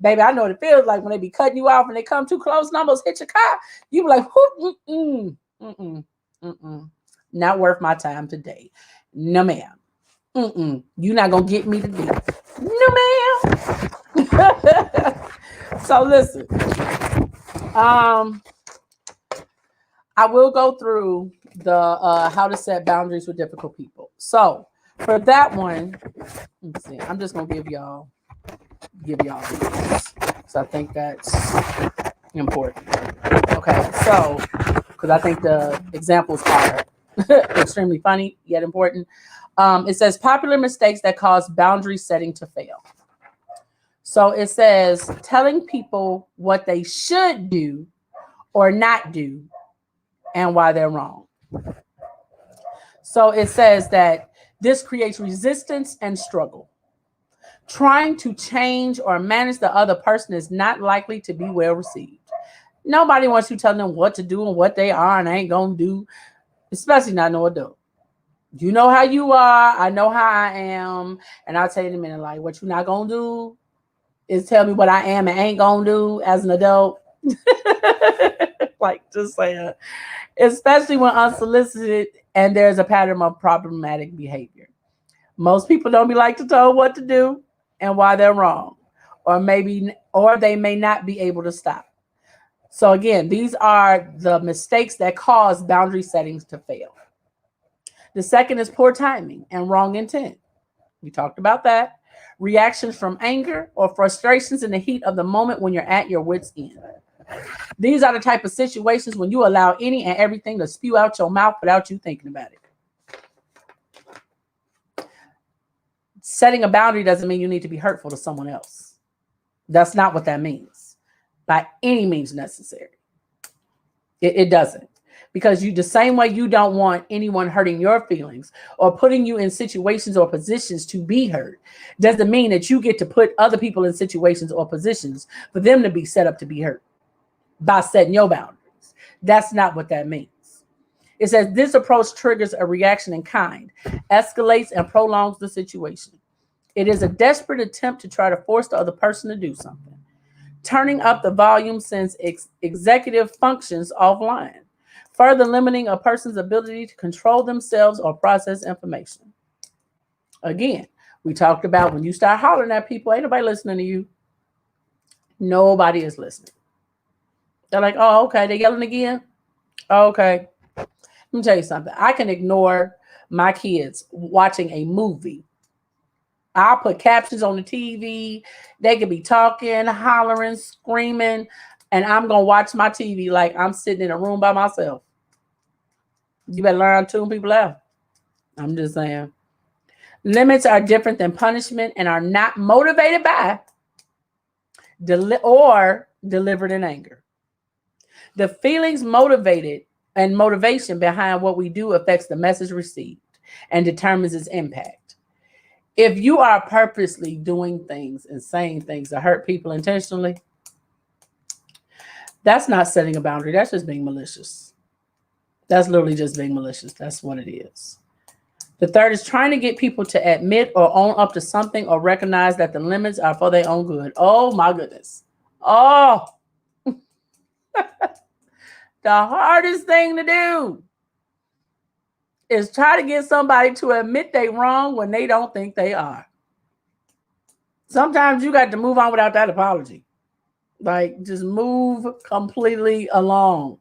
Baby, I know what it feels like when they be cutting you off and they come too close and almost hit your car. You be like, not worth my time today. No, ma'am. You're not going to get me today. No, ma'am. So listen, I will go through the how to set boundaries with difficult people. So for that one, let's see. I'm just gonna give y'all these. So I think that's important. Okay, so because I think the examples are extremely funny yet important. It says popular mistakes that cause boundary setting to fail. So it says telling people what they should do or not do and why they're wrong. So it says that this creates resistance and struggle. Trying to change or manage the other person is not likely to be well received. Nobody wants you telling them what to do and what they are and ain't going to do. especially not no adult. You know how you are. I know how I am. And I'll tell you in a minute, like, what you're not going to do is tell me what I am and ain't going to do as an adult. Like, just saying. Especially when unsolicited and there's a pattern of problematic behavior. Most people don't be like to tell what to do and why they're wrong. Or they may not be able to stop. So again, these are the mistakes that cause boundary settings to fail. The second is poor timing and wrong intent. We talked about that. Reactions from anger or frustrations in the heat of the moment when you're at your wit's end. These are the type of situations when you allow any and everything to spew out your mouth without you thinking about it. Setting a boundary doesn't mean you need to be hurtful to someone else. That's not what that means by any means necessary. It doesn't. Because the same way you don't want anyone hurting your feelings or putting you in situations or positions to be hurt, doesn't mean that you get to put other people in situations or positions for them to be set up to be hurt by setting your boundaries. That's not what that means. It says this approach triggers a reaction in kind, escalates and prolongs the situation. It is a desperate attempt to try to force the other person to do something. Turning up the volume sends executive functions offline, further limiting a person's ability to control themselves or process information. Again, we talked about when you start hollering at people, ain't nobody listening to you. Nobody is listening. They're like, oh, okay, they're yelling again. Oh, okay. Let me tell you something. I can ignore my kids watching a movie. I'll put captions on the TV. They could be talking, hollering, screaming, and I'm going to watch my TV like I'm sitting in a room by myself. You better learn to tune people out. I'm just saying. Limits are different than punishment and are not motivated by or delivered in anger. The feelings motivated and motivation behind what we do affects the message received and determines its impact. If you are purposely doing things and saying things that hurt people intentionally, that's not setting a boundary. That's just being malicious. That's literally just being malicious. That's what it is. The third is trying to get people to admit or own up to something or recognize that the limits are for their own good. Oh, my goodness. Oh, the hardest thing to do is try to get somebody to admit they wrong when they don't think they are. Sometimes you got to move on without that apology. Like, just move completely along.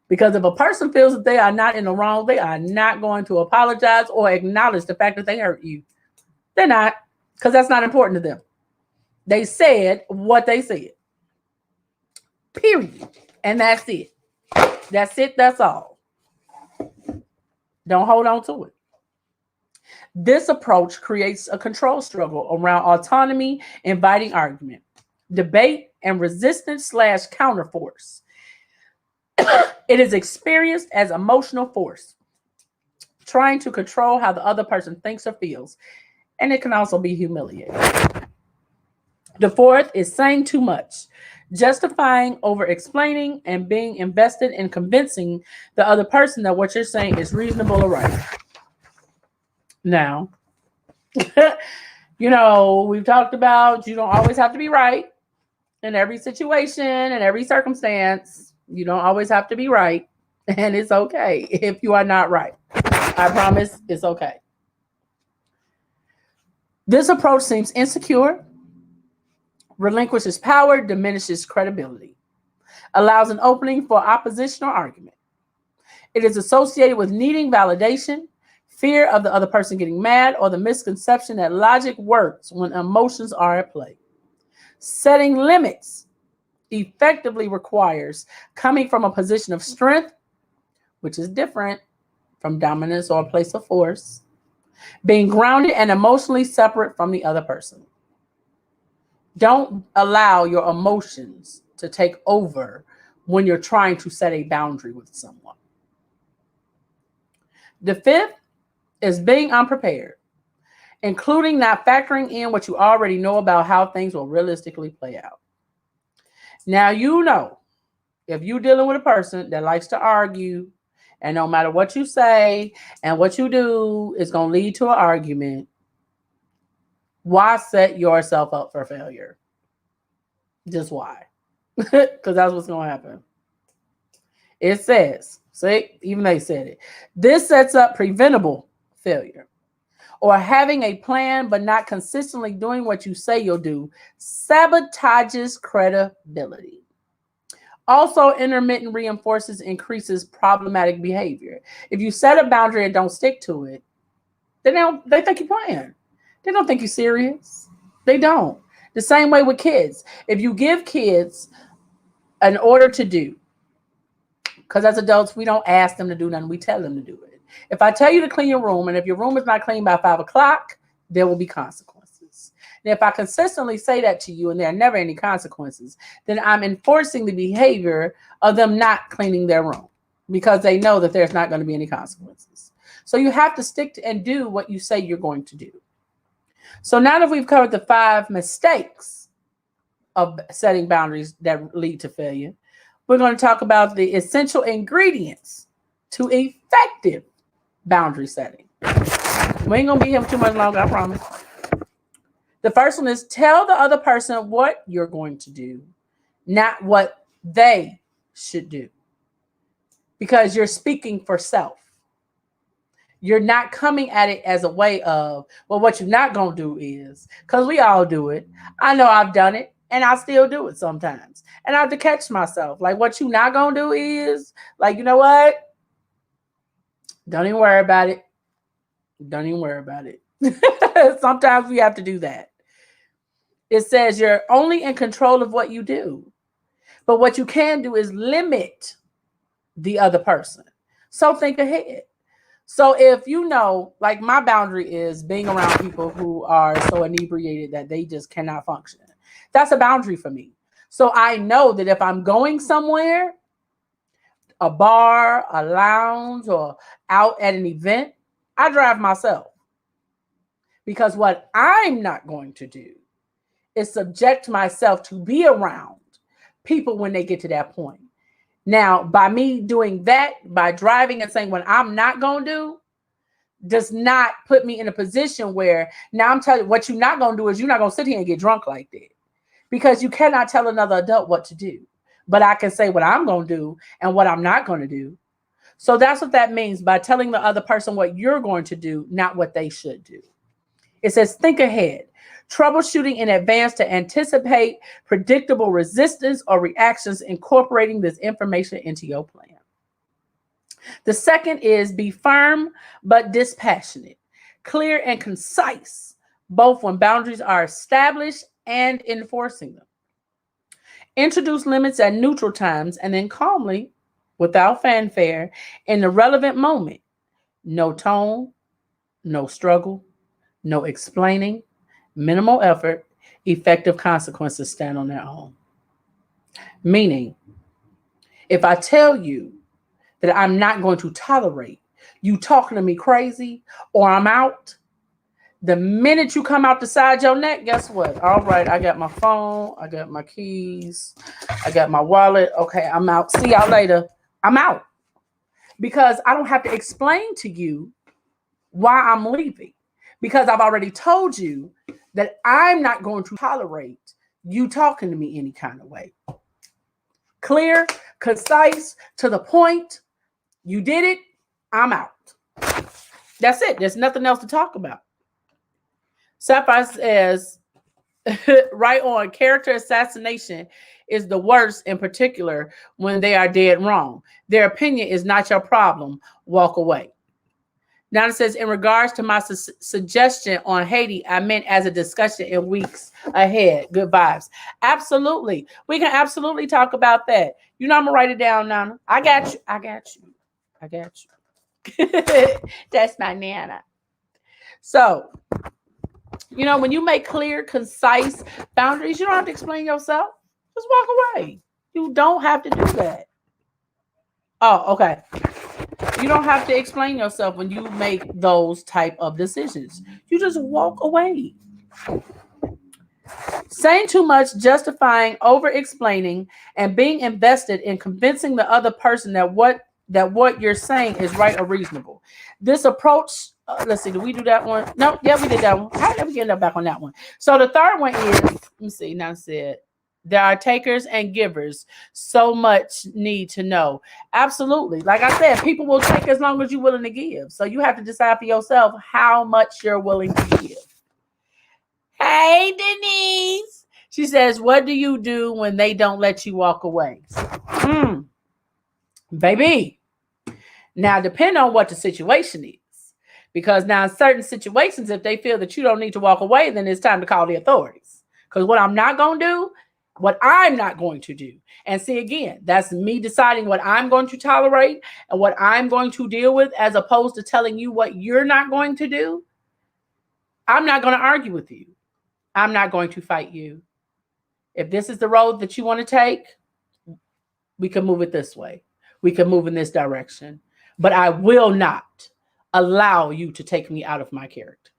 Because if a person feels that they are not in the wrong, they are not going to apologize or acknowledge the fact that they hurt you. They're not, because that's not important to them. They said what they said. Period. And that's it. That's it. That's all. Don't hold on to it. This approach creates a control struggle around autonomy, inviting argument, debate, and resistance / counterforce. It is experienced as emotional force, trying to control how the other person thinks or feels, and it can also be humiliating. The fourth is saying too much, justifying, over-explaining, and being invested in convincing the other person that what you're saying is reasonable or right. Now, we've talked about you don't always have to be right in every situation and every circumstance. You don't always have to be right, and it's okay if you are not right. I promise it's okay. This approach seems insecure, relinquishes power, diminishes credibility, allows an opening for opposition or argument. It is associated with needing validation, fear of the other person getting mad, or the misconception that logic works when emotions are at play. Setting limits effectively requires coming from a position of strength, which is different from dominance or a place of force, being grounded and emotionally separate from the other person. Don't allow your emotions to take over when you're trying to set a boundary with someone. The fifth is being unprepared, including not factoring in what you already know about how things will realistically play out. Now, if you're dealing with a person that likes to argue And no matter what you say and what you do is going to lead to an argument. Why set yourself up for failure? Just why? Because that's what's going to happen. It says, see, even they said it. This sets up preventable failure. Or having a plan but not consistently doing what you say you'll do sabotages credibility. Also, intermittent reinforces increases problematic behavior. If you set a boundary and don't stick to it, they think you're playing. They don't think you're serious. They don't. The same way with kids. If you give kids an order to do, because as adults, we don't ask them to do nothing. We tell them to do it. If I tell you to clean your room, and if your room is not clean by 5 o'clock, there will be consequences. And if I consistently say that to you and there are never any consequences, then I'm enforcing the behavior of them not cleaning their room because they know that there's not going to be any consequences. So you have to stick to and do what you say you're going to do. So now that we've covered the 5 mistakes of setting boundaries that lead to failure, we're going to talk about the essential ingredients to effective boundary setting. We ain't going to be here too much longer, I promise. The first one is tell the other person what you're going to do, not what they should do. Because you're speaking for self. You're not coming at it as a way of, well, what you're not going to do is, because we all do it. I know I've done it. And I still do it sometimes. And I have to catch myself. Like, what you not going to do is, like, you know what? Don't even worry about it. Don't even worry about it. Sometimes we have to do that. It says you're only in control of what you do. But what you can do is limit the other person. So think ahead. So if you know, like my boundary is being around people who are so inebriated that they just cannot function. That's a boundary for me. So I know that if I'm going somewhere, a bar, a lounge, or out at an event, I drive myself. Because what I'm not going to do is subject myself to be around people when they get to that point. Now, by me doing that, by driving and saying what I'm not going to do, does not put me in a position where now I'm telling you what you're not going to do is you're not going to sit here and get drunk like that. Because you cannot tell another adult what to do. But I can say what I'm going to do and what I'm not going to do. So that's what that means by telling the other person what you're going to do, not what they should do. It says, think ahead. Troubleshooting in advance to anticipate predictable resistance or reactions, incorporating this information into your plan. The second is be firm but dispassionate, clear and concise, both when boundaries are established and enforcing them. Introduce limits at neutral times and then calmly, without fanfare, in the relevant moment. No tone, no struggle, no explaining, minimal effort, effective consequences stand on their own. Meaning, if I tell you that I'm not going to tolerate you talking to me crazy or I'm out, the minute you come out the side of your neck, guess what? All right, I got my phone, I got my keys, I got my wallet. Okay, I'm out. See y'all later. I'm out. Because I don't have to explain to you why I'm leaving. Because I've already told you that I'm not going to tolerate you talking to me any kind of way. Clear, concise, to the point. You did it. I'm out. That's it. There's nothing else to talk about. Sapphire says, right on, character assassination is the worst, in particular when they are dead wrong. Their opinion is not your problem. Walk away. Now it says, in regards to my suggestion on Haiti, I meant as a discussion in weeks ahead. Good vibes. Absolutely. We can absolutely talk about that. You know, I'm going to write it down, Nana. I got you. I got you. I got you. That's my Nana. So, you know, when you make clear, concise boundaries, you don't have to explain yourself. Just walk away. You don't have to do that. Oh, okay. You don't have to explain yourself when you make those type of decisions. You just walk away. Saying too much, justifying, over-explaining, and being invested in convincing the other person that what that what you're saying is right or reasonable. This approach, let's see, did we do that one? No, yeah, we did that one. How did we end up back on that one? So the third one is, let me see, now said, there are takers and givers. So much need to know. Absolutely. Like I said, people will take as long as you're willing to give. So you have to decide for yourself how much you're willing to give. Hey, Denise. She says, what do you do when they don't let you walk away? Baby. Now, depend on what the situation is. Because now in certain situations, if they feel that you don't need to walk away, then it's time to call the authorities. Because what I'm not going to do. And see, again, that's me deciding what I'm going to tolerate and what I'm going to deal with, as opposed to telling you what you're not going to do. I'm not going to argue with you. I'm not going to fight you. If this is the road that you want to take, we can move it this way. We can move in this direction. But I will not allow you to take me out of my character.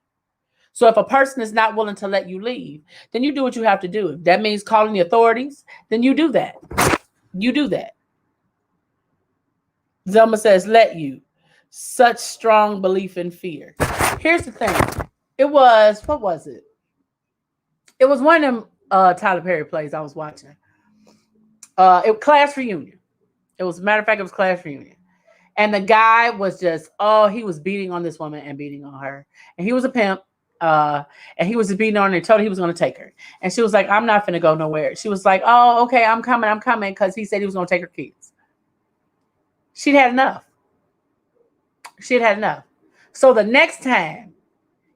So if a person is not willing to let you leave, then you do what you have to do. If that means calling the authorities, then you do that. You do that. Zelma says, let you. Such strong belief in fear. Here's the thing. It was, what was it? It was one of them Tyler Perry plays I was watching. Class Reunion. It was, matter of fact, it was Class Reunion. And the guy was just, he was beating on this woman and beating on her. And he was a pimp. And he was beating on her and told her he was going to take her. And she was like, I'm not finna go nowhere. She was like, oh, okay, I'm coming. Because he said he was going to take her kids. She'd had enough. So the next time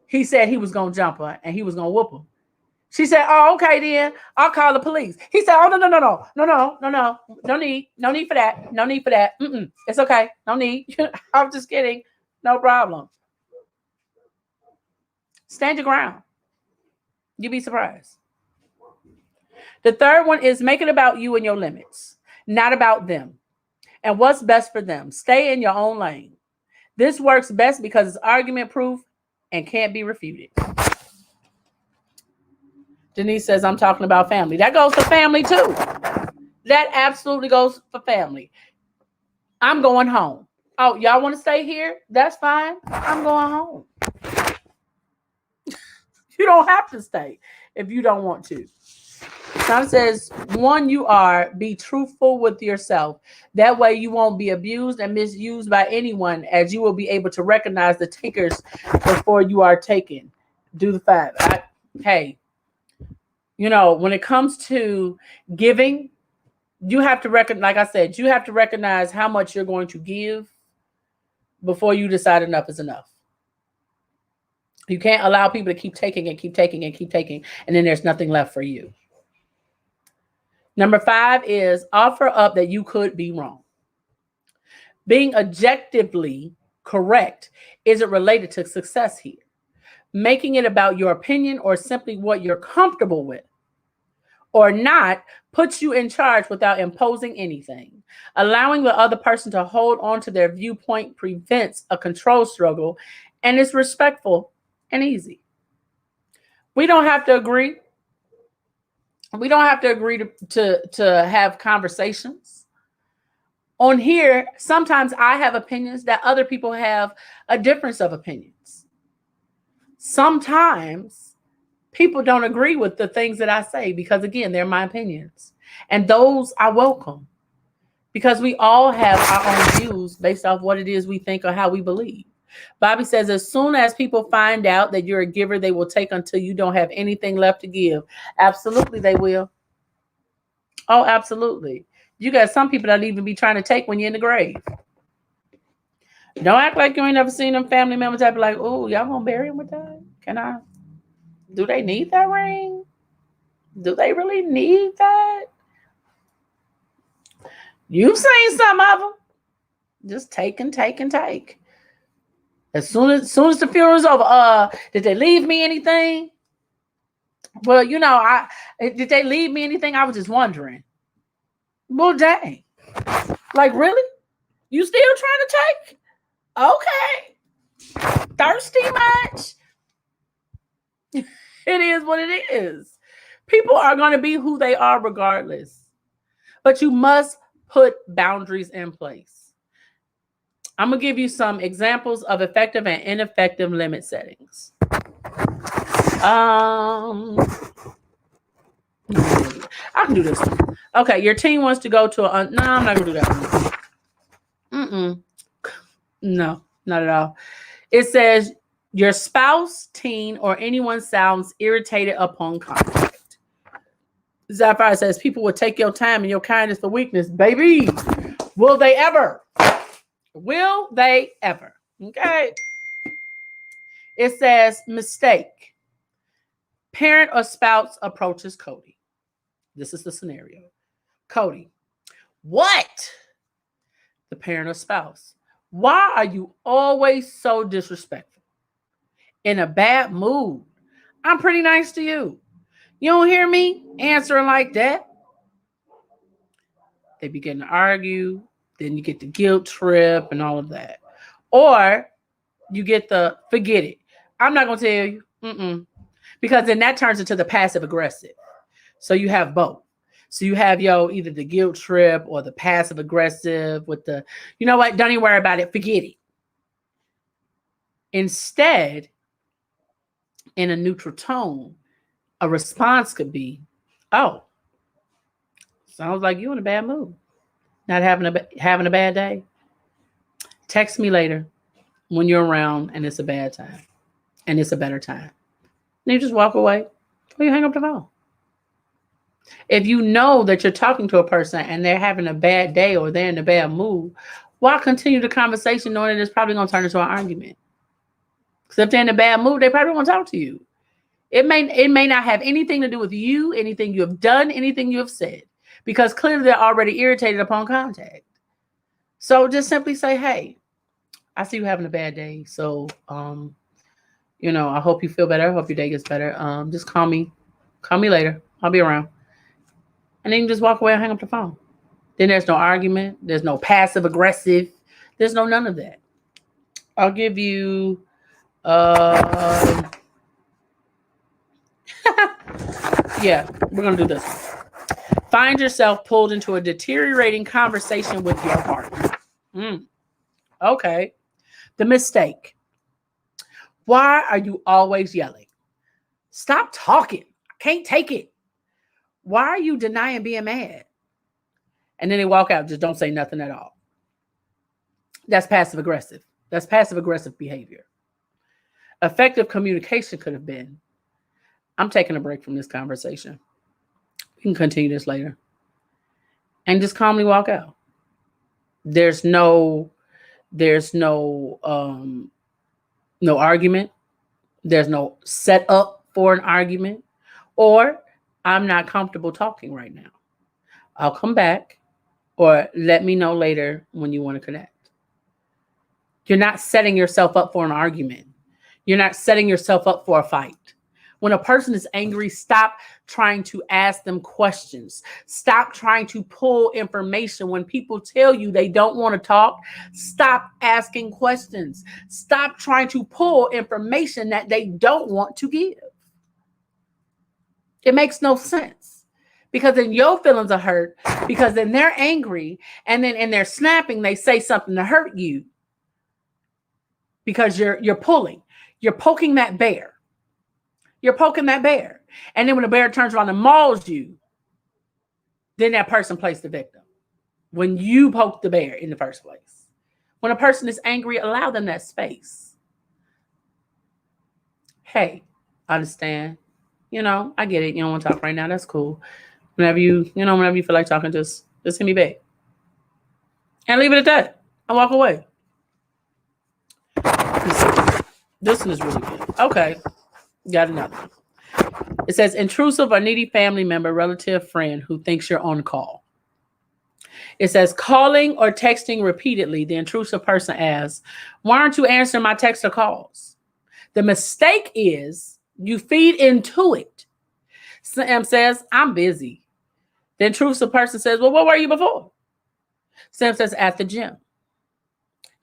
he said he was going to jump her and he was going to whoop her. She said, oh, okay, then I'll call the police. He said, oh, no. No need for that. It's okay. No need. I'm just kidding. No problem. Stand your ground. You'd be surprised. The third one is make it about you and your limits, not about them and what's best for them. Stay in your own lane. This works best because it's argument proof and can't be refuted. Denise says, I'm talking about family. That goes for family too. That absolutely goes for family. I'm going home. Oh, y'all want to stay here? That's fine. I'm going home. You don't have to stay if you don't want to. Tom says, one, be truthful with yourself. That way you won't be abused and misused by anyone, as you will be able to recognize the takers before you are taken. Do the 5. Hey, when it comes to giving, you have to recognize, like I said, you have to recognize how much you're going to give before you decide enough is enough. You can't allow people to keep taking, and then there's nothing left for you. Number 5 is offer up that you could be wrong. Being objectively correct isn't related to success here. Making it about your opinion or simply what you're comfortable with or not puts you in charge without imposing anything. Allowing the other person to hold on to their viewpoint prevents a control struggle and is respectful and easy. We don't have to agree. We don't have to agree to have conversations. On here, sometimes I have opinions that other people have a difference of opinions. Sometimes people don't agree with the things that I say because, again, they're my opinions. And those I welcome because we all have our own views based off what it is we think or how we believe. Bobby says, as soon as people find out that you're a giver, they will take until you don't have anything left to give. Absolutely, they will. Oh, absolutely. You got some people that even be trying to take when you're in the grave. Don't act like you ain't never seen them family members that be like, oh, y'all gonna bury him with that? Can I? Do they need that ring? Do they really need that? You've seen some of them. Just take and take and take. As soon as the funeral's over, did they leave me anything? Well, did they leave me anything? I was just wondering. Well, dang. Like, really? You still trying to take? Okay. Thirsty much? It is what it is. People are going to be who they are regardless. But you must put boundaries in place. I'm going to give you some examples of effective and ineffective limit settings. I can do this one. Okay, your teen wants to go to a... No, I'm not going to do that one. No, not at all. It says your spouse, teen, or anyone sounds irritated upon contact. Sapphire says people will take your time and your kindness for weakness. Baby, will they ever? Will they ever? Okay. It says mistake. Parent or spouse approaches Cody. This is the scenario. Cody, what? The parent or spouse. Why are you always so disrespectful? In a bad mood. I'm pretty nice to you. You don't hear me answering like that? They begin to argue. Then you get the guilt trip and all of that. Or you get the forget it. I'm not going to tell you. Because then that turns into the passive aggressive. So you have both. So you have either the guilt trip or the passive aggressive with the, you know what, don't even worry about it, forget it. Instead, in a neutral tone, a response could be, oh, sounds like you in a bad mood. Not having a bad day. Text me later when you're around and it's a bad time. And it's a better time. And you just walk away or you hang up the phone. If you know that you're talking to a person and they're having a bad day or they're in a bad mood, why continue the conversation knowing that it's probably going to turn into an argument? Because if they're in a bad mood, they probably won't talk to you. It may not have anything to do with you, anything you have done, anything you have said, because clearly they're already irritated upon contact. So just simply say, hey, I see you having a bad day. So, I hope you feel better. I hope your day gets better. Just call me later. I'll be around. And then you just walk away and hang up the phone. Then there's no argument. There's no passive aggressive. There's no none of that. I'll give you, yeah, we're going to do this. Find yourself pulled into a deteriorating conversation with your partner. Okay. The mistake. Why are you always yelling? Stop talking. I can't take it. Why are you denying being mad? And then they walk out. Just don't say nothing at all. That's passive aggressive. That's passive aggressive behavior. Effective communication could have been, I'm taking a break from this conversation. We can continue this later. And just calmly walk out. There's no argument. There's no set up for an argument. Or I'm not comfortable talking right now. I'll come back, or let me know later when you want to connect. You're not setting yourself up for an argument. You're not setting yourself up for a fight. When a person is angry, stop trying to ask them questions. Stop trying to pull information. When people tell you they don't want to talk, stop asking questions. Stop trying to pull information that they don't want to give. It makes no sense, because then your feelings are hurt, because then they're angry, and then in their snapping, they say something to hurt you because you're poking that bear. You're poking that bear. And then when the bear turns around and mauls you, then that person plays the victim. When you poke the bear in the first place. When a person is angry, allow them that space. Hey, I understand. I get it. You don't want to talk right now. That's cool. Whenever you feel like talking, just hit me back. And leave it at that. And walk away. This one is really good. Okay. Got another one. It says intrusive or needy family member, relative, friend who thinks you're on call. It says calling or texting repeatedly. The intrusive person asks, why aren't you answering my texts or calls? The mistake is you feed into it. Sam says, I'm busy. The intrusive person says, well, where were you before? Sam says, at the gym.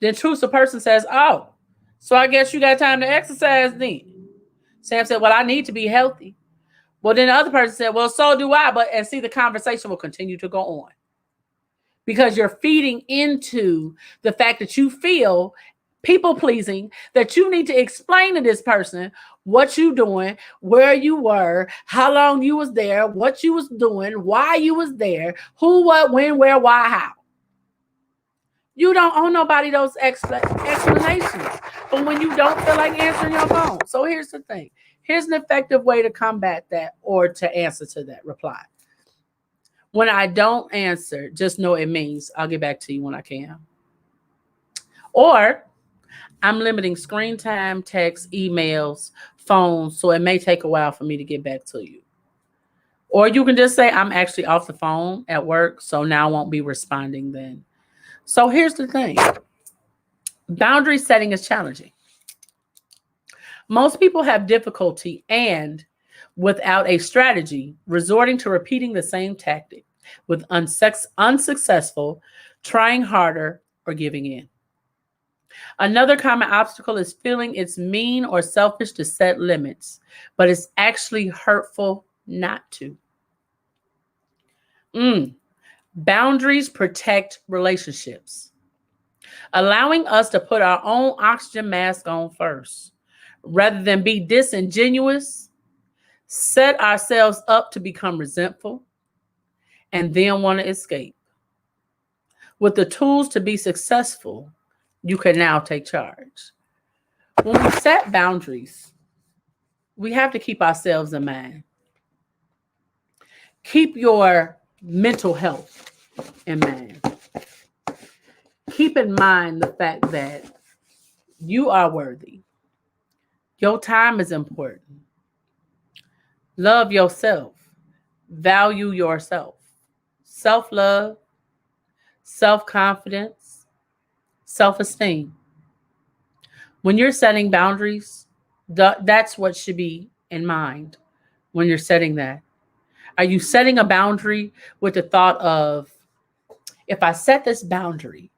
The intrusive person says, oh, so I guess you got time to exercise then. Sam said, well, I need to be healthy. Well, then the other person said, well, so do I. And see, the conversation will continue to go on. because you're feeding into the fact that you feel people pleasing, that you need to explain to this person what you doing, where you were, how long you was there, what you was doing, why you was there, who, what, when, where, why, how. You don't owe nobody those explanations. But when you don't feel like answering your phone. So here's the thing. Here's an effective way to combat that or to answer to that reply. When I don't answer, just know it means I'll get back to you when I can. Or I'm limiting screen time, text, emails, phones, so it may take a while for me to get back to you. Or you can just say, I'm actually off the phone at work, so now I won't be responding then. So here's the thing. Boundary setting is challenging. Most people have difficulty and, without a strategy, resorting to repeating the same tactic with unsuccessful, trying harder, or giving in. Another common obstacle is feeling it's mean or selfish to set limits, but it's actually hurtful not to. Boundaries protect relationships, allowing us to put our own oxygen mask on first. Rather than be disingenuous, set ourselves up to become resentful, and then want to escape. With the tools to be successful, you can now take charge. When we set boundaries, we have to keep ourselves in mind. Keep your mental health in mind. Keep in mind the fact that you are worthy. Your time is important. Love yourself. Value yourself. Self-love, self-confidence, self-esteem. When you're setting boundaries, that's what should be in mind when you're setting that. Are you setting a boundary with the thought of, if I set this boundary,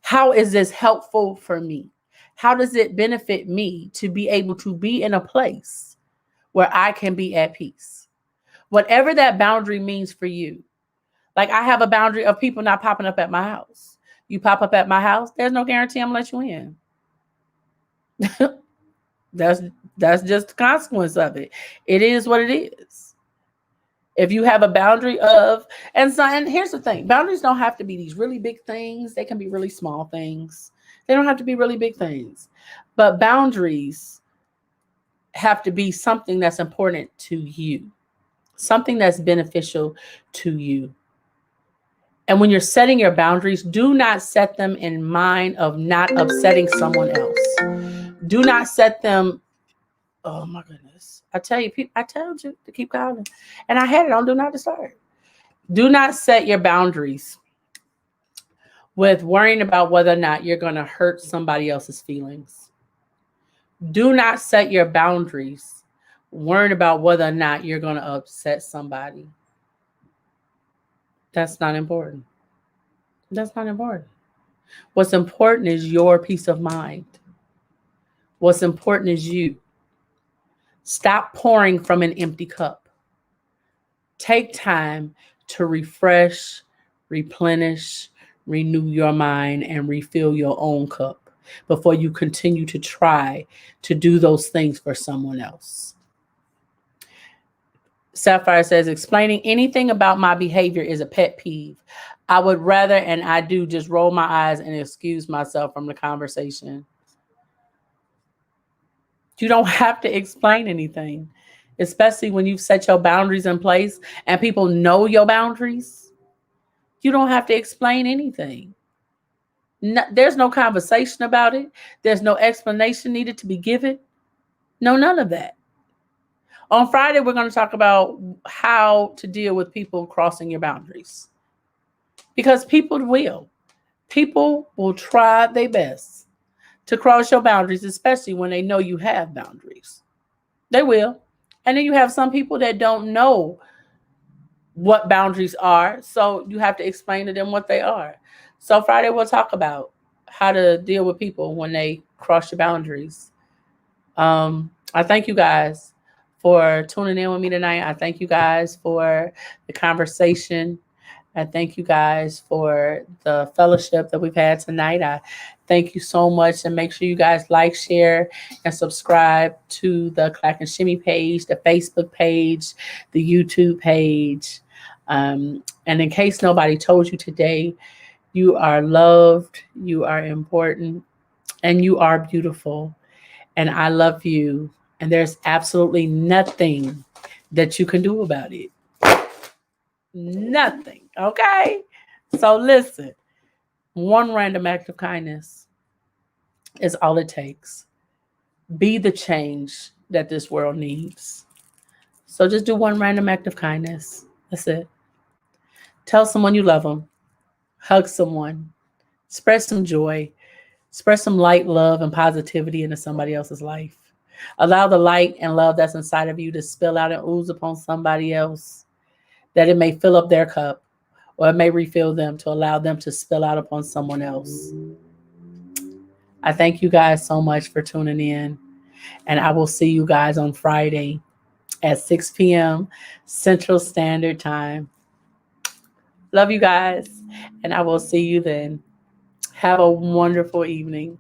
how is this helpful for me? How does it benefit me to be able to be in a place where I can be at peace? Whatever that boundary means for you. Like I have a boundary of people not popping up at my house. You pop up at my house, there's no guarantee I'm gonna let you in. That's just the consequence of it. It is what it is. If you have a boundary of, and here's the thing, boundaries don't have to be these really big things. They can be really small things. They don't have to be really big things. But boundaries have to be something that's important to you, something that's beneficial to you. And when you're setting your boundaries, do not set them in mind of not upsetting someone else. Do not set them. Oh my goodness. I tell you, I told you to keep calling. And I had it on Do Not Disturb. Do not set your boundaries with worrying about whether or not you're going to hurt somebody else's feelings. Do not set your boundaries worrying about whether or not you're going to upset somebody. That's not important. That's not important. What's important is your peace of mind. What's important is you. Stop pouring from an empty cup. Take time to refresh, replenish, renew your mind, and refill your own cup before you continue to try to do those things for someone else. Sapphire says, explaining anything about my behavior is a pet peeve. I would rather, and I do, just roll my eyes and excuse myself from the conversation. You don't have to explain anything, especially when you've set your boundaries in place and people know your boundaries. You don't have to explain anything. No, there's no conversation about it. There's no explanation needed to be given. No, none of that. On Friday, we're going to talk about how to deal with people crossing your boundaries. Because people will. People will try their best to cross your boundaries, especially when they know you have boundaries. They will. And then you have some people that don't know what boundaries are, so you have to explain to them what they are. So Friday, we'll talk about how to deal with people when they cross your boundaries. I thank you guys for tuning in with me tonight. I thank you guys for the conversation. I thank you guys for the fellowship that we've had tonight. I thank you so much. And make sure you guys like, share, and subscribe to the Clack and Shimmy page, the Facebook page, the YouTube page. And in case nobody told you today, you are loved, you are important, and you are beautiful. And I love you. And there's absolutely nothing that you can do about it. Nothing. Okay? So listen, one random act of kindness is all it takes. Be the change that this world needs. So just do one random act of kindness. That's it. Tell someone you love them. Hug someone. Spread some joy. Spread some light, love, and positivity into somebody else's life. Allow the light and love that's inside of you to spill out and ooze upon somebody else, that it may fill up their cup, or it may refill them to allow them to spill out upon someone else. I thank you guys so much for tuning in, and I will see you guys on Friday at 6 p.m. Central Standard Time. Love you guys, and I will see you then. Have a wonderful evening.